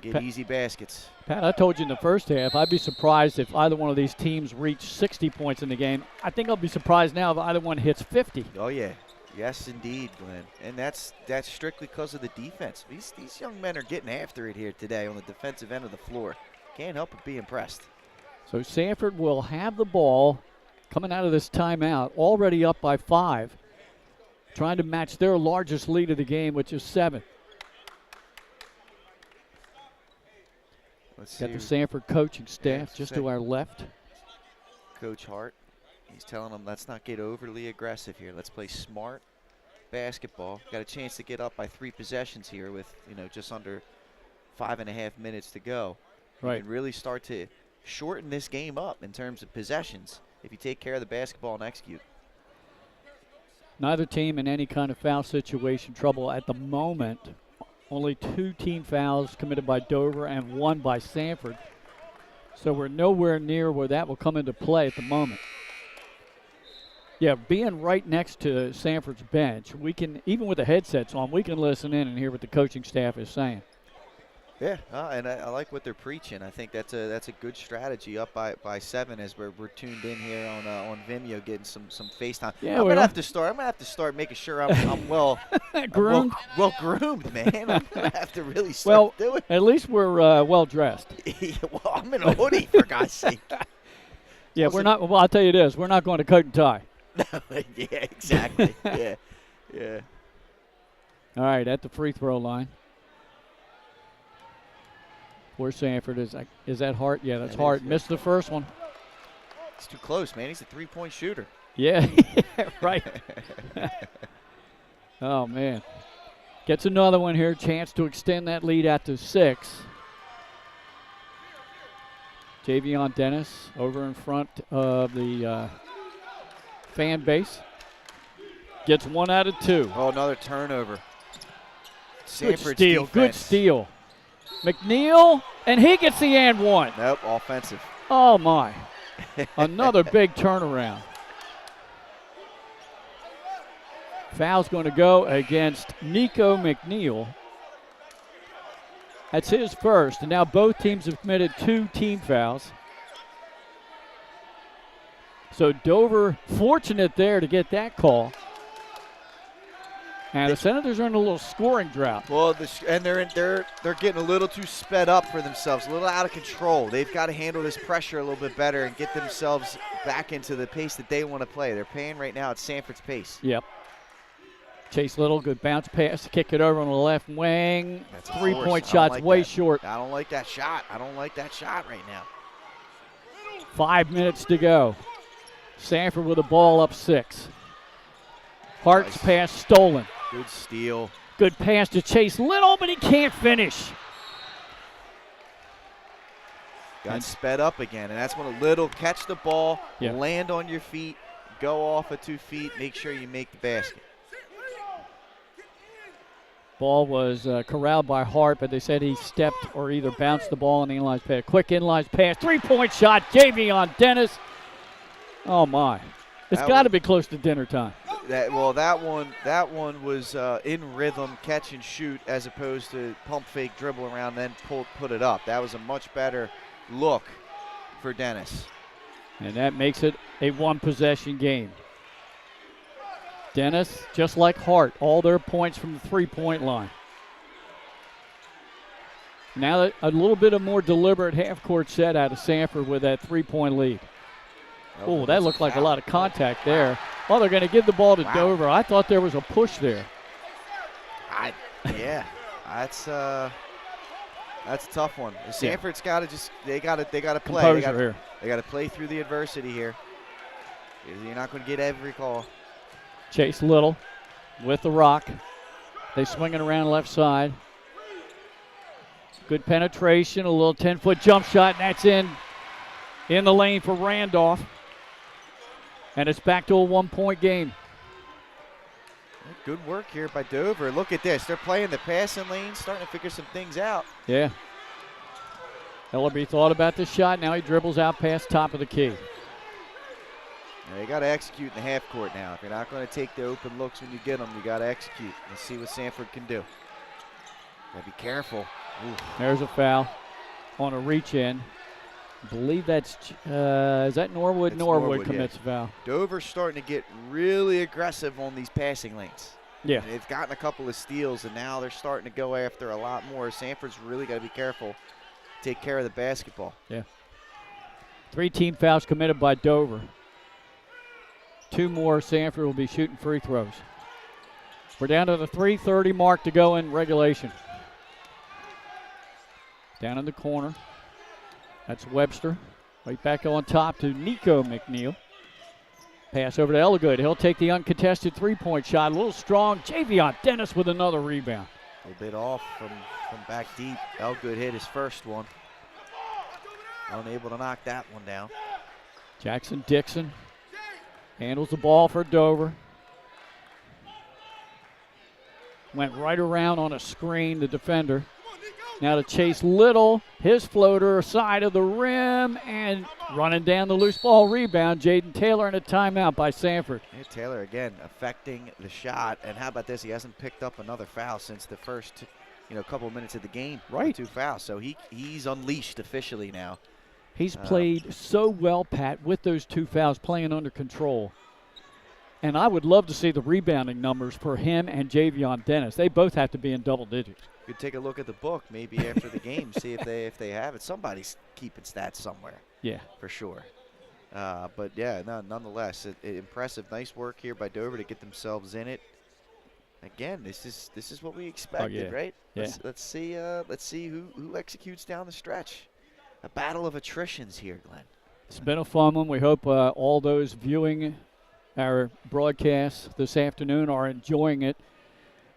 get easy baskets. Pat, I told you in the first half, I'd be surprised if either one of these teams reached 60 points in the game. I think I'll be surprised now if either one hits 50. Oh, yeah. Yes, indeed, Glenn. And that's strictly because of the defense. These young men are getting after it here today on the defensive end of the floor. Can't help but be impressed. So Sanford will have the ball coming out of this timeout, already up by 5, trying to match their largest lead of the game, which is 7. Let's see. Got the Sanford coaching staff just to our left. Coach Hart, he's telling them, let's not get overly aggressive here. Let's play smart basketball. Got a chance to get up by 3 possessions here with, just under 5.5 minutes to go. Right. You can really start to shorten this game up in terms of possessions if you take care of the basketball and execute. Neither team in any kind of foul situation trouble at the moment. Only 2 team fouls committed by Dover and 1 by Sanford. So we're nowhere near where that will come into play at the moment. Yeah, being right next to Sanford's bench, we can, even with the headsets on, we can listen in and hear what the coaching staff is saying. Yeah, and I like what they're preaching. I think that's a good strategy up by 7 as we're tuned in here on Vimeo getting some FaceTime. Yeah, I'm gonna have to start making sure I'm well groomed. well groomed, man. I'm gonna have to really start doing. At least we're well dressed. Well, I'm in a hoodie for God's sake. Yeah, we're not. Well, I'll tell you this: we're not going to coat and tie. Yeah, exactly. Yeah. All right, at the free throw line. Where's Sanford? Is that Hart? Yeah, that's Hart. Missed the first one. It's too close, man. He's a 3-point shooter. Yeah, right. Oh, man. Gets another one here. Chance to extend that lead out to 6. Javion Dennis over in front of the fan base. Gets 1 out of 2. Oh, another turnover. Good steal. Good steal. McNeil, and he gets the and 1. Nope, offensive. Oh, my. Another big turnaround. Foul's going to go against Nico McNeil. That's his first, and now both teams have committed 2 team fouls. So Dover fortunate there to get that call. And the Senators are in a little scoring drought. Well, they're getting a little too sped up for themselves, a little out of control. They've got to handle this pressure a little bit better and get themselves back into the pace that they want to play. They're playing right now at Sanford's pace. Yep. Chase Little, good bounce pass, kick it over on the left wing. 3-point shot's way short. I don't like that shot. I don't like that shot right now. 5 minutes to go. Sanford with the ball up 6. Hart's pass stolen. Good steal. Good pass to Chase Little, but he can't finish. Got sped up again, and that's when a Little catch the ball, land on your feet, go off of 2 feet, make sure you make the basket. Ball was corralled by Hart, but they said he stepped or either bounced the ball on the inline pass. Quick inline pass, 3-point shot, Javion Dennis. Oh, my. It's got to be close to dinner time. That one was in rhythm, catch and shoot, as opposed to pump fake, dribble around, then put it up. That was a much better look for Dennis. And that makes it a 1-possession game. Dennis, just like Hart, all their points from the 3-point line. Now a little bit of more deliberate half-court set out of Sanford with that 3-point lead. Oh, that looked like a lot of contact there. Oh, they're going to give the ball to Dover. I thought there was a push there. Yeah, that's a tough one. Sanford's got to they got to play. Composure They got to play through the adversity here. You're not going to get every call. Chase Little with the rock. They swing it around left side. Good penetration, a little 10-foot jump shot, and that's in the lane for Randolph. And it's back to a 1-point game. Good work here by Dover. Look at this. They're playing the passing lane, starting to figure some things out. Yeah. Ellerby thought about the shot. Now he dribbles out past top of the key. You got to execute in the half court now. If you're not going to take the open looks when you get them, you got to execute and see what Sanford can do. Got to be careful. Ooh. There's a foul on a reach in. I believe that's, is that Norwood? It's Norwood yeah. commits a foul. Dover's starting to get really aggressive on these passing lanes. Yeah. They've gotten a couple of steals, and now they're starting to go after a lot more. Sanford's really got to be careful, take care of the basketball. Yeah. 3 team fouls committed by Dover. 2 more, Sanford will be shooting free throws. We're down to the 3:30 mark to go in regulation. Down in the corner. That's Webster. Right back on top to Nico McNeil. Pass over to Elgood. He'll take the uncontested three-point shot. A little strong. Javion Dennis with another rebound. A little bit off from back deep. Elgood hit his first one. Unable to knock that one down. Jackson Dixon handles the ball for Dover. Went right around on a screen, the defender. Now to Chase Little, his floater side of the rim, and running down the loose ball rebound. Jaden Taylor in a timeout by Sanford. Yeah, Taylor again affecting the shot, and how about this? He hasn't picked up another foul since the first, couple of minutes of the game. Right, 2 fouls, so he's unleashed officially now. He's played so well, Pat, with those 2 fouls, playing under control. And I would love to see the rebounding numbers for him and Javion Dennis. They both have to be in double digits. Could take a look at the book maybe after the game, see if they have it. Somebody's keeping stats somewhere. Yeah, for sure. But yeah, nonetheless, impressive. Nice work here by Dover to get themselves in it. Again, this is what we expected, right? Yeah. Let's see who executes down the stretch. A battle of attritions here, Glenn. It's been a fun one. We hope all those viewing our broadcast this afternoon are enjoying it.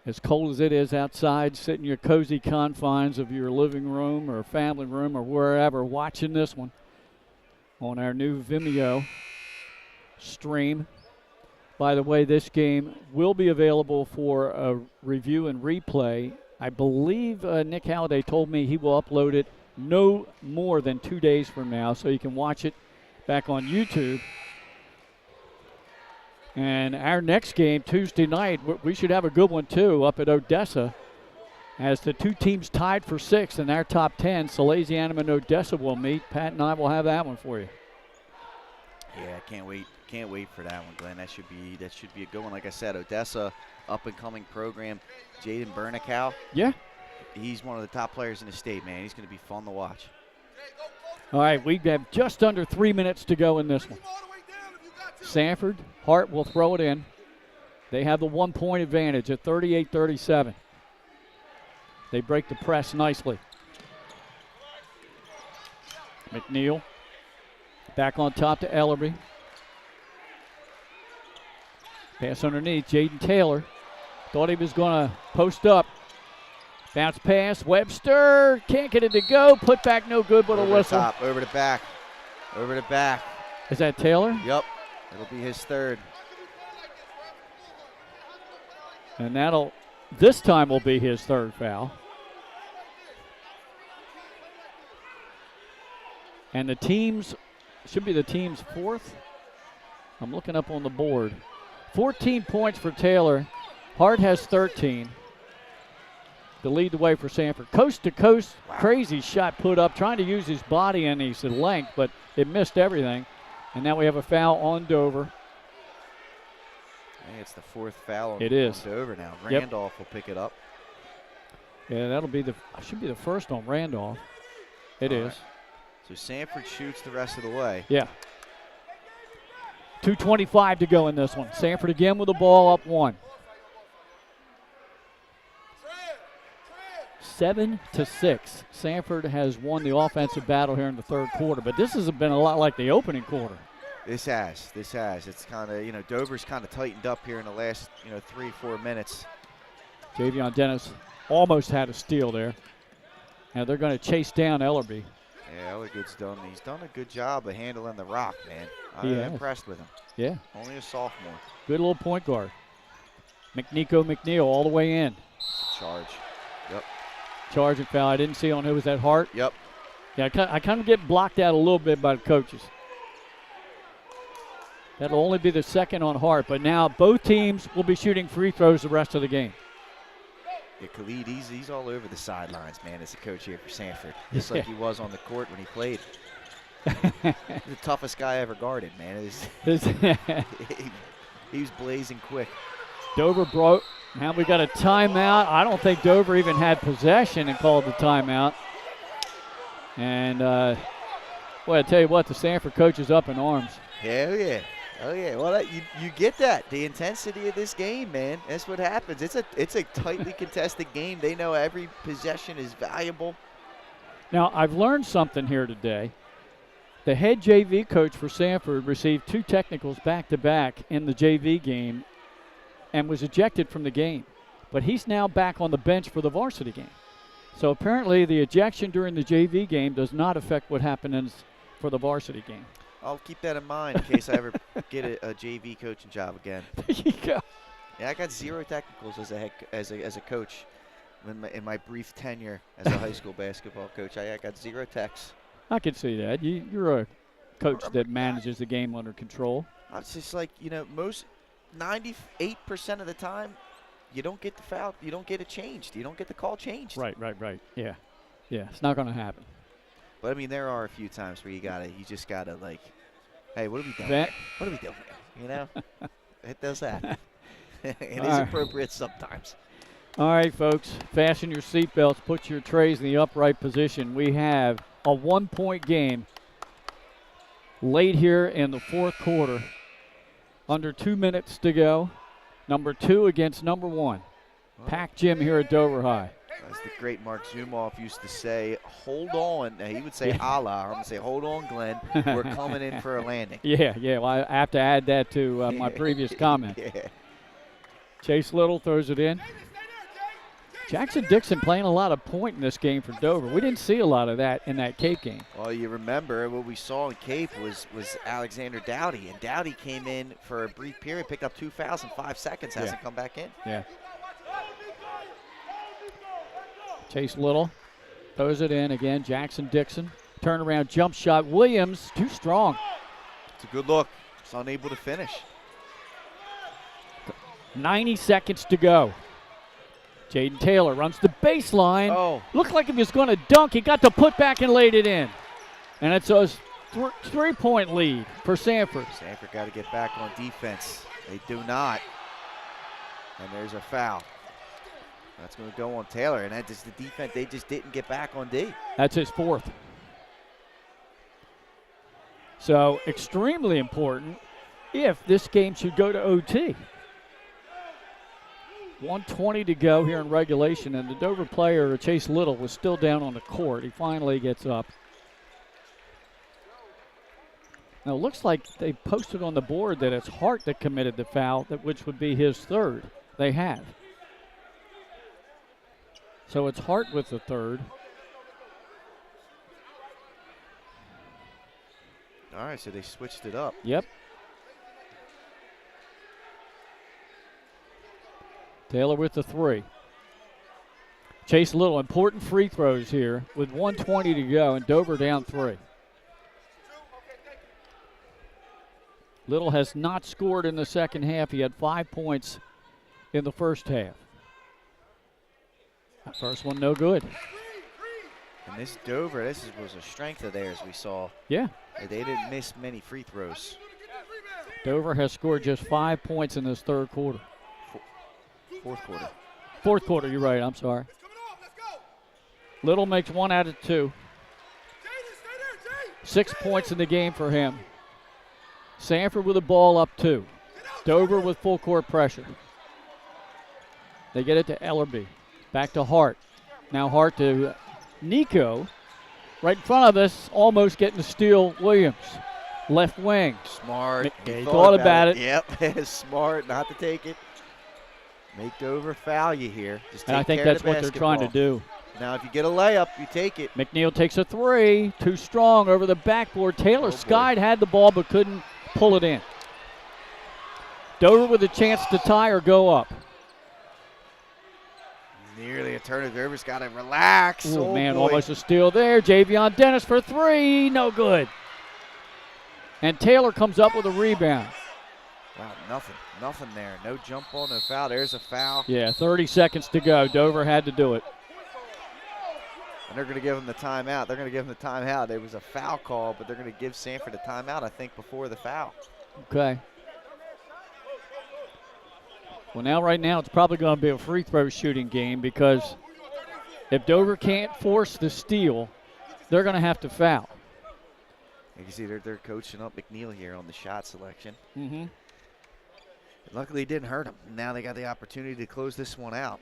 As cold as it is outside, sit in your cozy confines of your living room or family room or wherever, watching this one on our new Vimeo stream. By the way, this game will be available for a review and replay. I believe Nick Halliday told me he will upload it no more than 2 days from now, so you can watch it back on YouTube. And our next game, Tuesday night, we should have a good one, too, up at Odessa. As the 2 teams tied for 6th in our top 10, Salesianum and Odessa will meet. Pat and I will have that one for you. Yeah, I can't wait. Can't wait for that one, Glenn. That should be a good one. Like I said, Odessa, up-and-coming program. Jaden Burnikow. Yeah. He's one of the top players in the state, man. He's going to be fun to watch. All right, we have just under 3 minutes to go in this one. Sanford, Hart will throw it in. They have the 1-point advantage at 38-37. They break the press nicely. McNeil back on top to Ellerby. Pass underneath, Jaden Taylor. Thought he was going to post up. Bounce pass, Webster can't get it to go. Put back no good, but a whistle. Top, over to back. Over to back. Is that Taylor? Yep. It'll be his 3rd. And this time will be his 3rd foul. And the team's, should be the team's 4th. I'm looking up on the board. 14 points for Taylor. Hart has 13. To lead the way for Sanford. Coast to coast, crazy shot put up, trying to use his body and his length, but it missed everything. And now we have a foul on Dover. I think it's the 4th foul on Dover now. Randolph will pick it up. Yeah, that'll be should be the first on Randolph. It is. Right. So Sanford shoots the rest of the way. Yeah. 2:25 to go in this one. Sanford again with the ball up 1. 7-6. Sanford has won the offensive battle here in the 3rd quarter, but this has been a lot like the opening quarter. This has. It's kind of, Dover's kind of tightened up here in the last, 3-4 minutes. Javion Dennis almost had a steal there. Now they're going to chase down Ellerby. Yeah, Ellergood's he's done a good job of handling the rock, man. I'm impressed with him. Yeah. Only a sophomore. Good little point guard. McNeil all the way in. Charge. Yep. Charge and foul. I didn't see on who was that, Hart? Yep. Yeah, I kind of get blocked out a little bit by the coaches. That'll only be the 2nd on Hart, but now both teams will be shooting free throws the rest of the game. Yeah, Khalid, he's all over the sidelines, man, as a coach here for Sanford. Just like he was on the court when he played. The toughest guy I ever guarded, man. He was blazing quick. Dover broke. Now we got a timeout. I don't think Dover even had possession and called the timeout. And, well, I tell you what, the Sanford coach is up in arms. Hell yeah. Oh, yeah. Well, you get that. The intensity of this game, man. That's what happens. It's a tightly contested game. They know every possession is valuable. Now, I've learned something here today. The head JV coach for Sanford received 2 technicals back-to-back in the JV game and was ejected from the game. But he's now back on the bench for the varsity game. So apparently the ejection during the JV game does not affect what happens for the varsity game. I'll keep that in mind in case I ever get a JV coaching job again. There you go. Yeah, I got 0 technicals as a coach in my brief tenure as a high school basketball coach. I got 0 techs. I can see that. You're a coach that manages the game under control. It's just like, most 98% of the time, you don't get the foul. You don't get it changed. You don't get the call changed. Right. Yeah, it's not going to happen. But, I mean, there are a few times where you just got to, like, hey, what are we doing? What are we doing? It does happen. It is appropriate sometimes. All right, folks, fasten your seatbelts, put your trays in the upright position. We have a 1-point game late here in the 4th quarter. Under 2 minutes to go. Number 2 against number 1. Packed gym here at Dover High. As the great Mark Zumoff used to say, hold on. Now, he would say, Allah. I'm going to say, hold on, Glenn. We're coming in for a landing. Yeah. Well, I have to add that to my previous comment. Yeah. Chase Little throws it in. Jackson Dixon playing a lot of point in this game for Dover. We didn't see a lot of that in that Cape game. Well, you remember what we saw in Cape was Alexander Dowdy, and Dowdy came in for a brief period, picked up 2 fouls in 5 seconds, hasn't come back in. Yeah. Chase Little throws it in again. Jackson Dixon, turnaround jump shot. Williams, too strong. It's a good look. It's unable to finish. 90 seconds to go. Jaden Taylor runs the baseline. Oh. Looked like he was going to dunk. He got the putback and laid it in. And it's a 3-point lead for Sanford. Sanford got to get back on defense. They do not. And there's a foul. That's going to go on Taylor. And that is the defense. They just didn't get back on D. That's his 4th. So extremely important if this game should go to OT. 1:20 to go here in regulation, and the Dover player, Chase Little, was still down on the court. He finally gets up. Now, it looks like they posted on the board that it's Hart that committed the foul, which would be his 3rd. They have. So it's Hart with the 3rd. All right, so they switched it up. Yep. Taylor with the 3. Chase Little, important free throws here with 1:20 to go, and Dover down 3. Little has not scored in the second half. He had 5 points in the first half. That first one, no good. And this Dover, this was a strength of theirs we saw. Yeah. They didn't miss many free throws. Dover has scored just 5 points in this 3rd quarter. 4th quarter. 4th quarter, you're right, I'm sorry. Little makes 1 out of 2. 6 points in the game for him. Sanford with the ball up 2. Dover with full court pressure. They get it to Ellerby. Back to Hart. Now Hart to Nico. Right in front of us, almost getting to steal Williams. Left wing. Smart. He thought about it. Yep, smart not to take it. Make Dover foul you here. Just and I think that's what they're trying to do. Now, if you get a layup, you take it. McNeil takes a 3. Too strong over the backboard. Taylor Skide had the ball but couldn't pull it in. Dover with a chance to tie or go up. Nearly a turnover. Dover's got to relax. Oh, man, almost a steal there. Javion Dennis for 3. No good. And Taylor comes up with a rebound. Wow, nothing there. No jump ball, no foul. There's a foul. Yeah, 30 seconds to go. Dover had to do it. And they're going to give him the timeout. They're going to give him the timeout. There was a foul call, but they're going to give Sanford a timeout, I think, before the foul. Okay. Well, now right now it's probably going to be a free throw shooting game because if Dover can't force the steal, they're going to have to foul. You can see they're coaching up McNeil here on the shot selection. Mm-hmm. Luckily, it didn't hurt them. Now they got the opportunity to close this one out.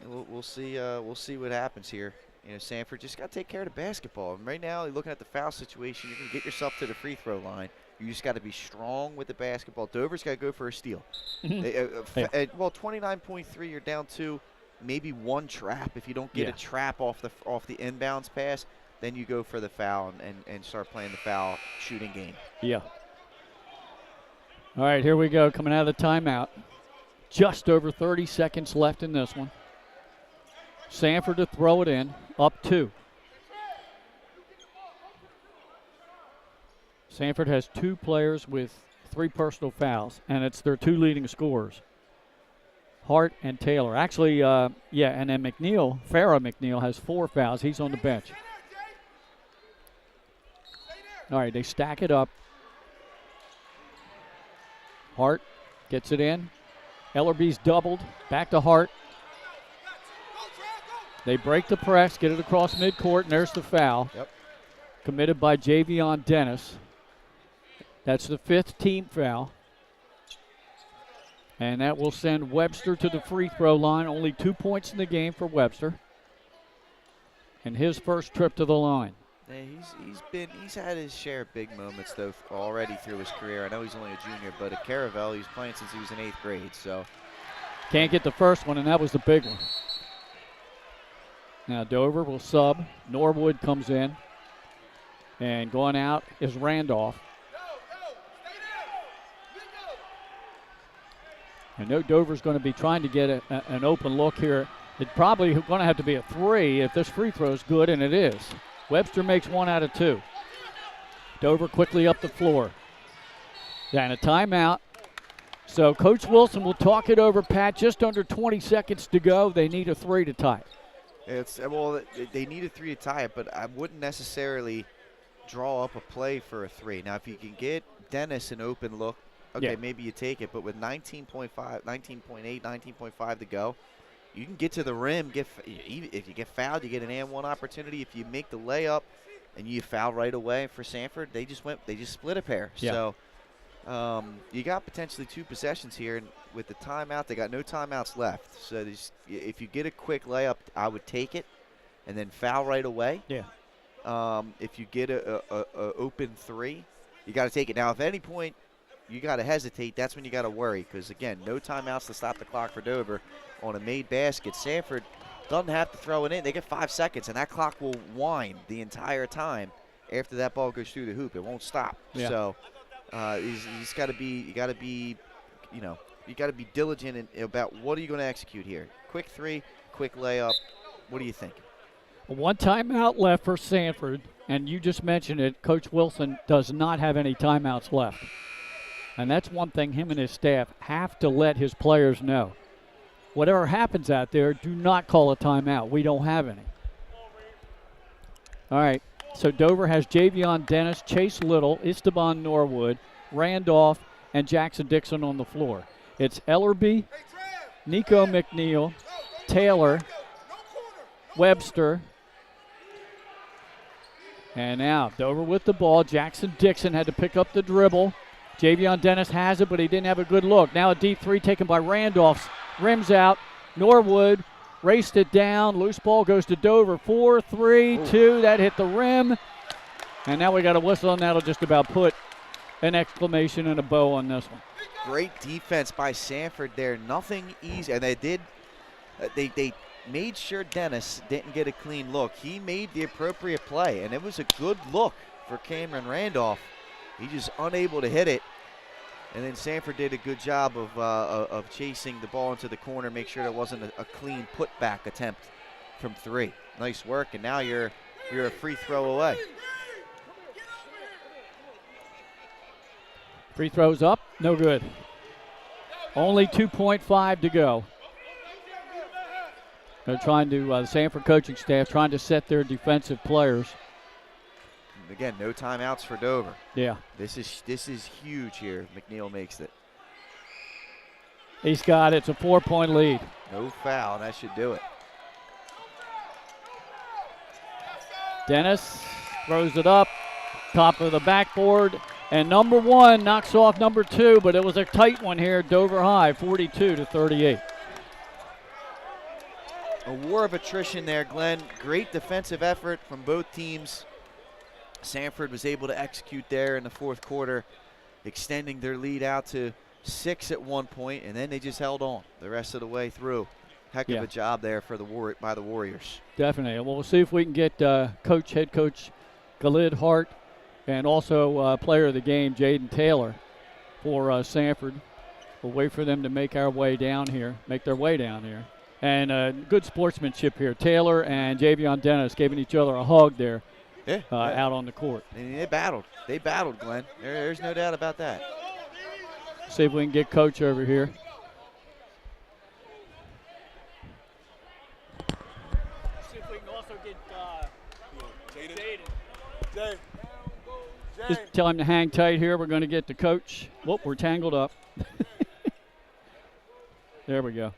We'll see. We'll see what happens here. You know, Sanford just got to take care of the basketball. And right now, you're looking at the foul situation. You can get yourself to the free throw line. You just got to be strong with the basketball. Dover's got to go for a steal. Well, 29.3, you're down to maybe one trap. If you don't get a trap off the inbounds pass, then you go for the foul and start playing the foul shooting game. Yeah. All right, here we go. Coming out of the timeout. Just over 30 seconds left in this one. Sanford to throw it in, up 2. Sanford has 2 players with 3 personal fouls, and it's their 2 leading scorers, Hart and Taylor. Actually, and then McNeil, Farrah McNeil, has 4 fouls. He's on the bench. All right, they stack it up. Hart gets it in. Ellerby's doubled. Back to Hart. They break the press, get it across midcourt, and there's the foul. Yep. Committed by Javion Dennis. That's the 5th team foul. And that will send Webster to the free throw line. Only 2 points in the game for Webster. And his first trip to the line. Yeah, he's had his share of big moments though already through his career. I know he's only a junior, but at Caravel he's playing since he was in 8th grade. So can't get the first one, and that was the big one. Now Dover will sub. Norwood comes in, and going out is Randolph. I know Dover's going to be trying to get an open look here. It's probably going to have to be a 3 if this free throw is good, and it is. Webster makes 1 out of 2. Dover quickly up the floor. And a timeout. So Coach Wilson will talk it over, Pat. Just under 20 seconds to go. They need a 3 to tie it. They need a 3 to tie it, but I wouldn't necessarily draw up a play for a 3. Now, if you can get Dennis an open look, okay, maybe you take it. But with 19.8, 19.5 to go, you can get to the rim. If you get fouled, you get an and 1 opportunity. If you make the layup and you foul right away for Sanford, they just split a pair. Yeah. So you got potentially 2 possessions here. And with the timeout, they got no timeouts left. So if you get a quick layup, I would take it and then foul right away. Yeah. If you get a open 3, you got to take it. Now, if at any point you got to hesitate, that's when you got to worry because, again, no timeouts to stop the clock for Dover. On a made basket, Sanford doesn't have to throw it in. They get 5 seconds, and that clock will wind the entire time after that ball goes through the hoop. It won't stop. Yeah. So he's got to be, you got to be diligent about what are you going to execute here. Quick 3, quick layup. What do you think? 1 timeout left for Sanford, and you just mentioned it. Coach Wilson does not have any timeouts left. And that's one thing him and his staff have to let his players know. Whatever happens out there, do not call a timeout. We don't have any. All right, so Dover has Javion Dennis, Chase Little, Esteban Norwood, Randolph, and Jackson Dixon on the floor. It's Ellerby, Nico McNeil, Taylor, Webster, and now Dover with the ball. Jackson Dixon had to pick up the dribble. Javion Dennis has it, but he didn't have a good look. Now a deep 3 taken by Randolph. Rims out. Norwood raced it down. Loose ball goes to Dover. 4, 3, 2. That hit the rim. And now we got a whistle, and that'll just about put an exclamation and a bow on this one. Great defense by Sanford there. Nothing easy. And they made sure Dennis didn't get a clean look. He made the appropriate play, and it was a good look for Cameron Randolph. He just unable to hit it. And then Sanford did a good job of chasing the ball into the corner, make sure there wasn't a clean putback attempt from 3. Nice work, and now you're a free throw away. Free throws up, no good. Only 2.5 to go. They're trying to, the Sanford coaching staff trying to set their defensive players. Again, no timeouts for Dover. Yeah. This is huge here. McNeil makes it. He's got it. It's a 4-point lead. No foul. That should do it. Dennis throws it up, top of the backboard, and number 1 knocks off number 2, but it was a tight one here. Dover High, 42-38. A war of attrition there, Glenn. Great defensive effort from both teams. Sanford was able to execute there in the fourth quarter, extending their lead out to 6 at one point, and then they just held on the rest of the way through. Heck of a job there for by the Warriors. Definitely. Well, we'll see if we can get head coach Khalid Hart and also player of the game Jaden Taylor for Sanford. We'll wait for them to make their way down here. And good sportsmanship here. Taylor and Javion Dennis giving each other a hug there. Out on the court. And they battled. They battled, Glenn. There's no doubt about that. See if we can get Coach over here. See if we can also get Jaden. Just tell him to hang tight here. We're going to get the coach. Whoop, we're tangled up. There we go.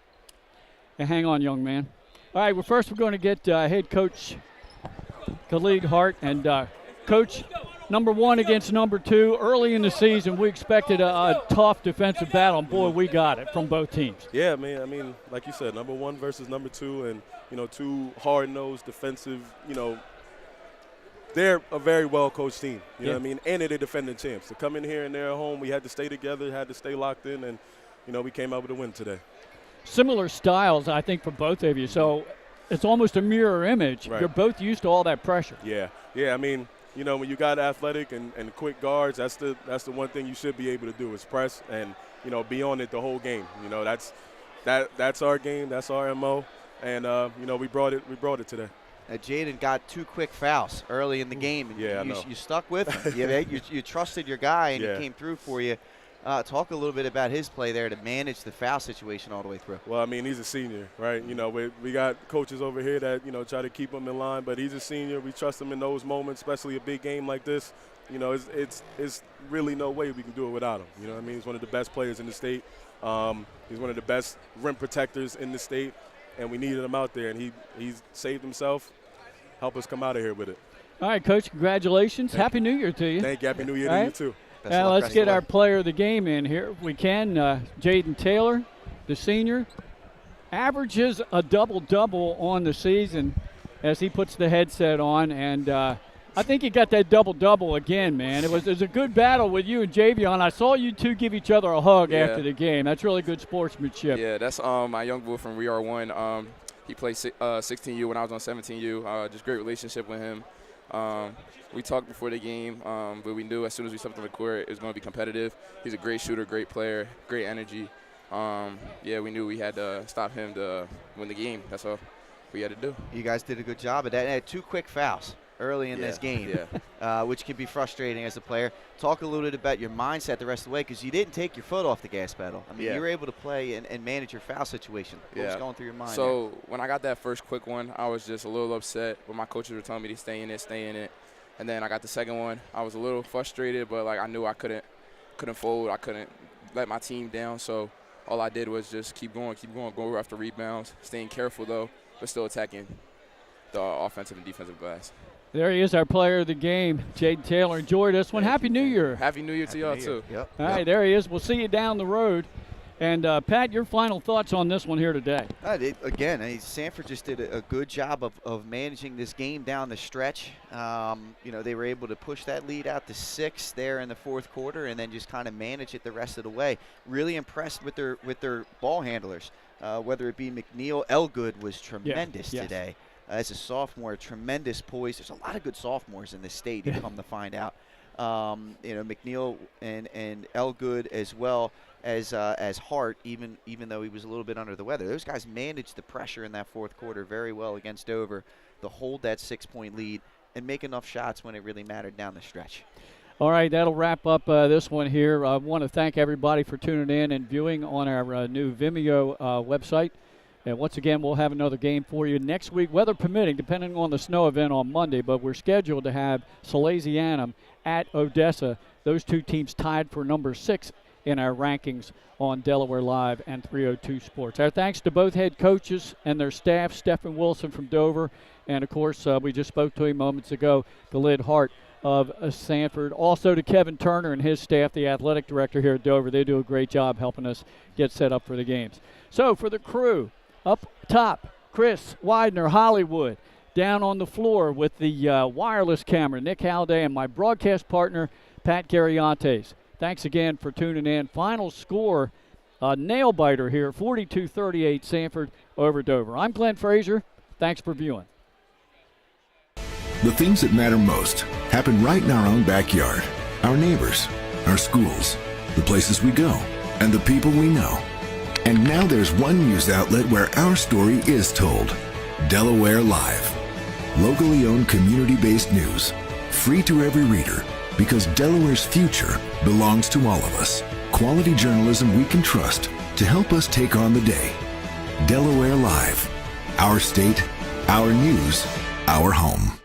And hang on, young man. All right, well, first we're going to get head coach Khalid Hart. And coach, number 1 against number 2. Early in the season, we expected a tough defensive battle, and boy, we got it from both teams. Yeah, man. I mean, like you said, number 1 versus number 2, and, two hard-nosed defensive, they're a very well-coached team, you know what I mean? And they're the defending champs. To come in here and they're at home, we had to stay together, had to stay locked in, and, we came out with a win today. Similar styles, I think, for both of you. So it's almost a mirror image. Right. You're both used to all that pressure. Yeah. I mean, when you got athletic and quick guards, that's the one thing you should be able to do is press and, be on it the whole game. That's our game. That's our MO. And, we brought it today. Jaden got 2 quick fouls early in the game. And I know. You stuck with him. you trusted your guy, and he came through for you. Talk a little bit about his play there to manage the foul situation all the way through. Well, I mean, he's a senior, right? We got coaches over here that, try to keep him in line, but he's a senior. We trust him in those moments, especially a big game like this. It's really no way we can do it without him. You know what I mean? He's one of the best players in the state. He's one of the best rim protectors in the state, and we needed him out there, and he's saved himself. Help us come out of here with it. All right, Coach, congratulations. Happy New Year to you. Thank you. Happy New Year to you, too. Now let's get our player of the game in here if we can. Jaden Taylor, the senior, averages a double-double on the season as he puts the headset on. And I think he got that double-double again, man. It was a good battle with you and Javion. I saw you two give each other a hug after the game. That's really good sportsmanship. Yeah, that's my young bull from RR1. He played 16U when I was on 17U. Just great relationship with him. We talked before the game, but we knew as soon as we stepped on the court it was going to be competitive. He's a great shooter, great player, great energy. We knew we had to stop him to win the game. That's all we had to do. You guys did a good job of that. And had 2 quick fouls early in this game, which can be frustrating as a player. Talk a little bit about your mindset the rest of the way, because you didn't take your foot off the gas pedal. I mean, you were able to play and manage your foul situation. What was going through your mind? So when I got that first quick one, I was just a little upset, but my coaches were telling me to stay in it. And then I got the second one. I was a little frustrated, but I knew I couldn't fold. I couldn't let my team down. So all I did was just keep going, go after rebounds, staying careful though, but still attacking the offensive and defensive glass. There he is, our player of the game, Jaden Taylor. Enjoyed this one. Happy New Year. Happy New Year to y'all too. Yep. All right, there he is. We'll see you down the road. And, Pat, your final thoughts on this one here today. Sanford just did a good job of managing this game down the stretch. They were able to push that lead out to 6 there in the fourth quarter and then just kind of manage it the rest of the way. Really impressed with their ball handlers, whether it be McNeil. Elgood was tremendous today. As a sophomore, tremendous poise. There's a lot of good sophomores in this state, you come to find out. McNeil and Elgood as well as Hart, even though he was a little bit under the weather. Those guys managed the pressure in that fourth quarter very well against Dover to hold that 6-point lead and make enough shots when it really mattered down the stretch. All right, that'll wrap up this one here. I want to thank everybody for tuning in and viewing on our new Vimeo website. And once again, we'll have another game for you next week, weather permitting, depending on the snow event on Monday. But we're scheduled to have Salesianum at Odessa. Those two teams tied for number 6 in our rankings on Delaware Live and 302 Sports. Our thanks to both head coaches and their staff, Stephen Wilson from Dover, and of course, we just spoke to him moments ago, Khalid Hart of Sanford. Also to Kevin Turner and his staff, the athletic director here at Dover. They do a great job helping us get set up for the games. So for the crew, up top, Chris Widener, Hollywood. Down on the floor with the wireless camera, Nick Halliday, and my broadcast partner, Pat Gariantes. Thanks again for tuning in. Final score, nail-biter here, 42-38 Sanford over Dover. I'm Glenn Frazier. Thanks for viewing. The things that matter most happen right in our own backyard. Our neighbors, our schools, the places we go, and the people we know. And now there's one news outlet where our story is told. Delaware Live. Locally owned, community-based news. Free to every reader, because Delaware's future belongs to all of us. Quality journalism we can trust to help us take on the day. Delaware Live. Our state, our news, our home.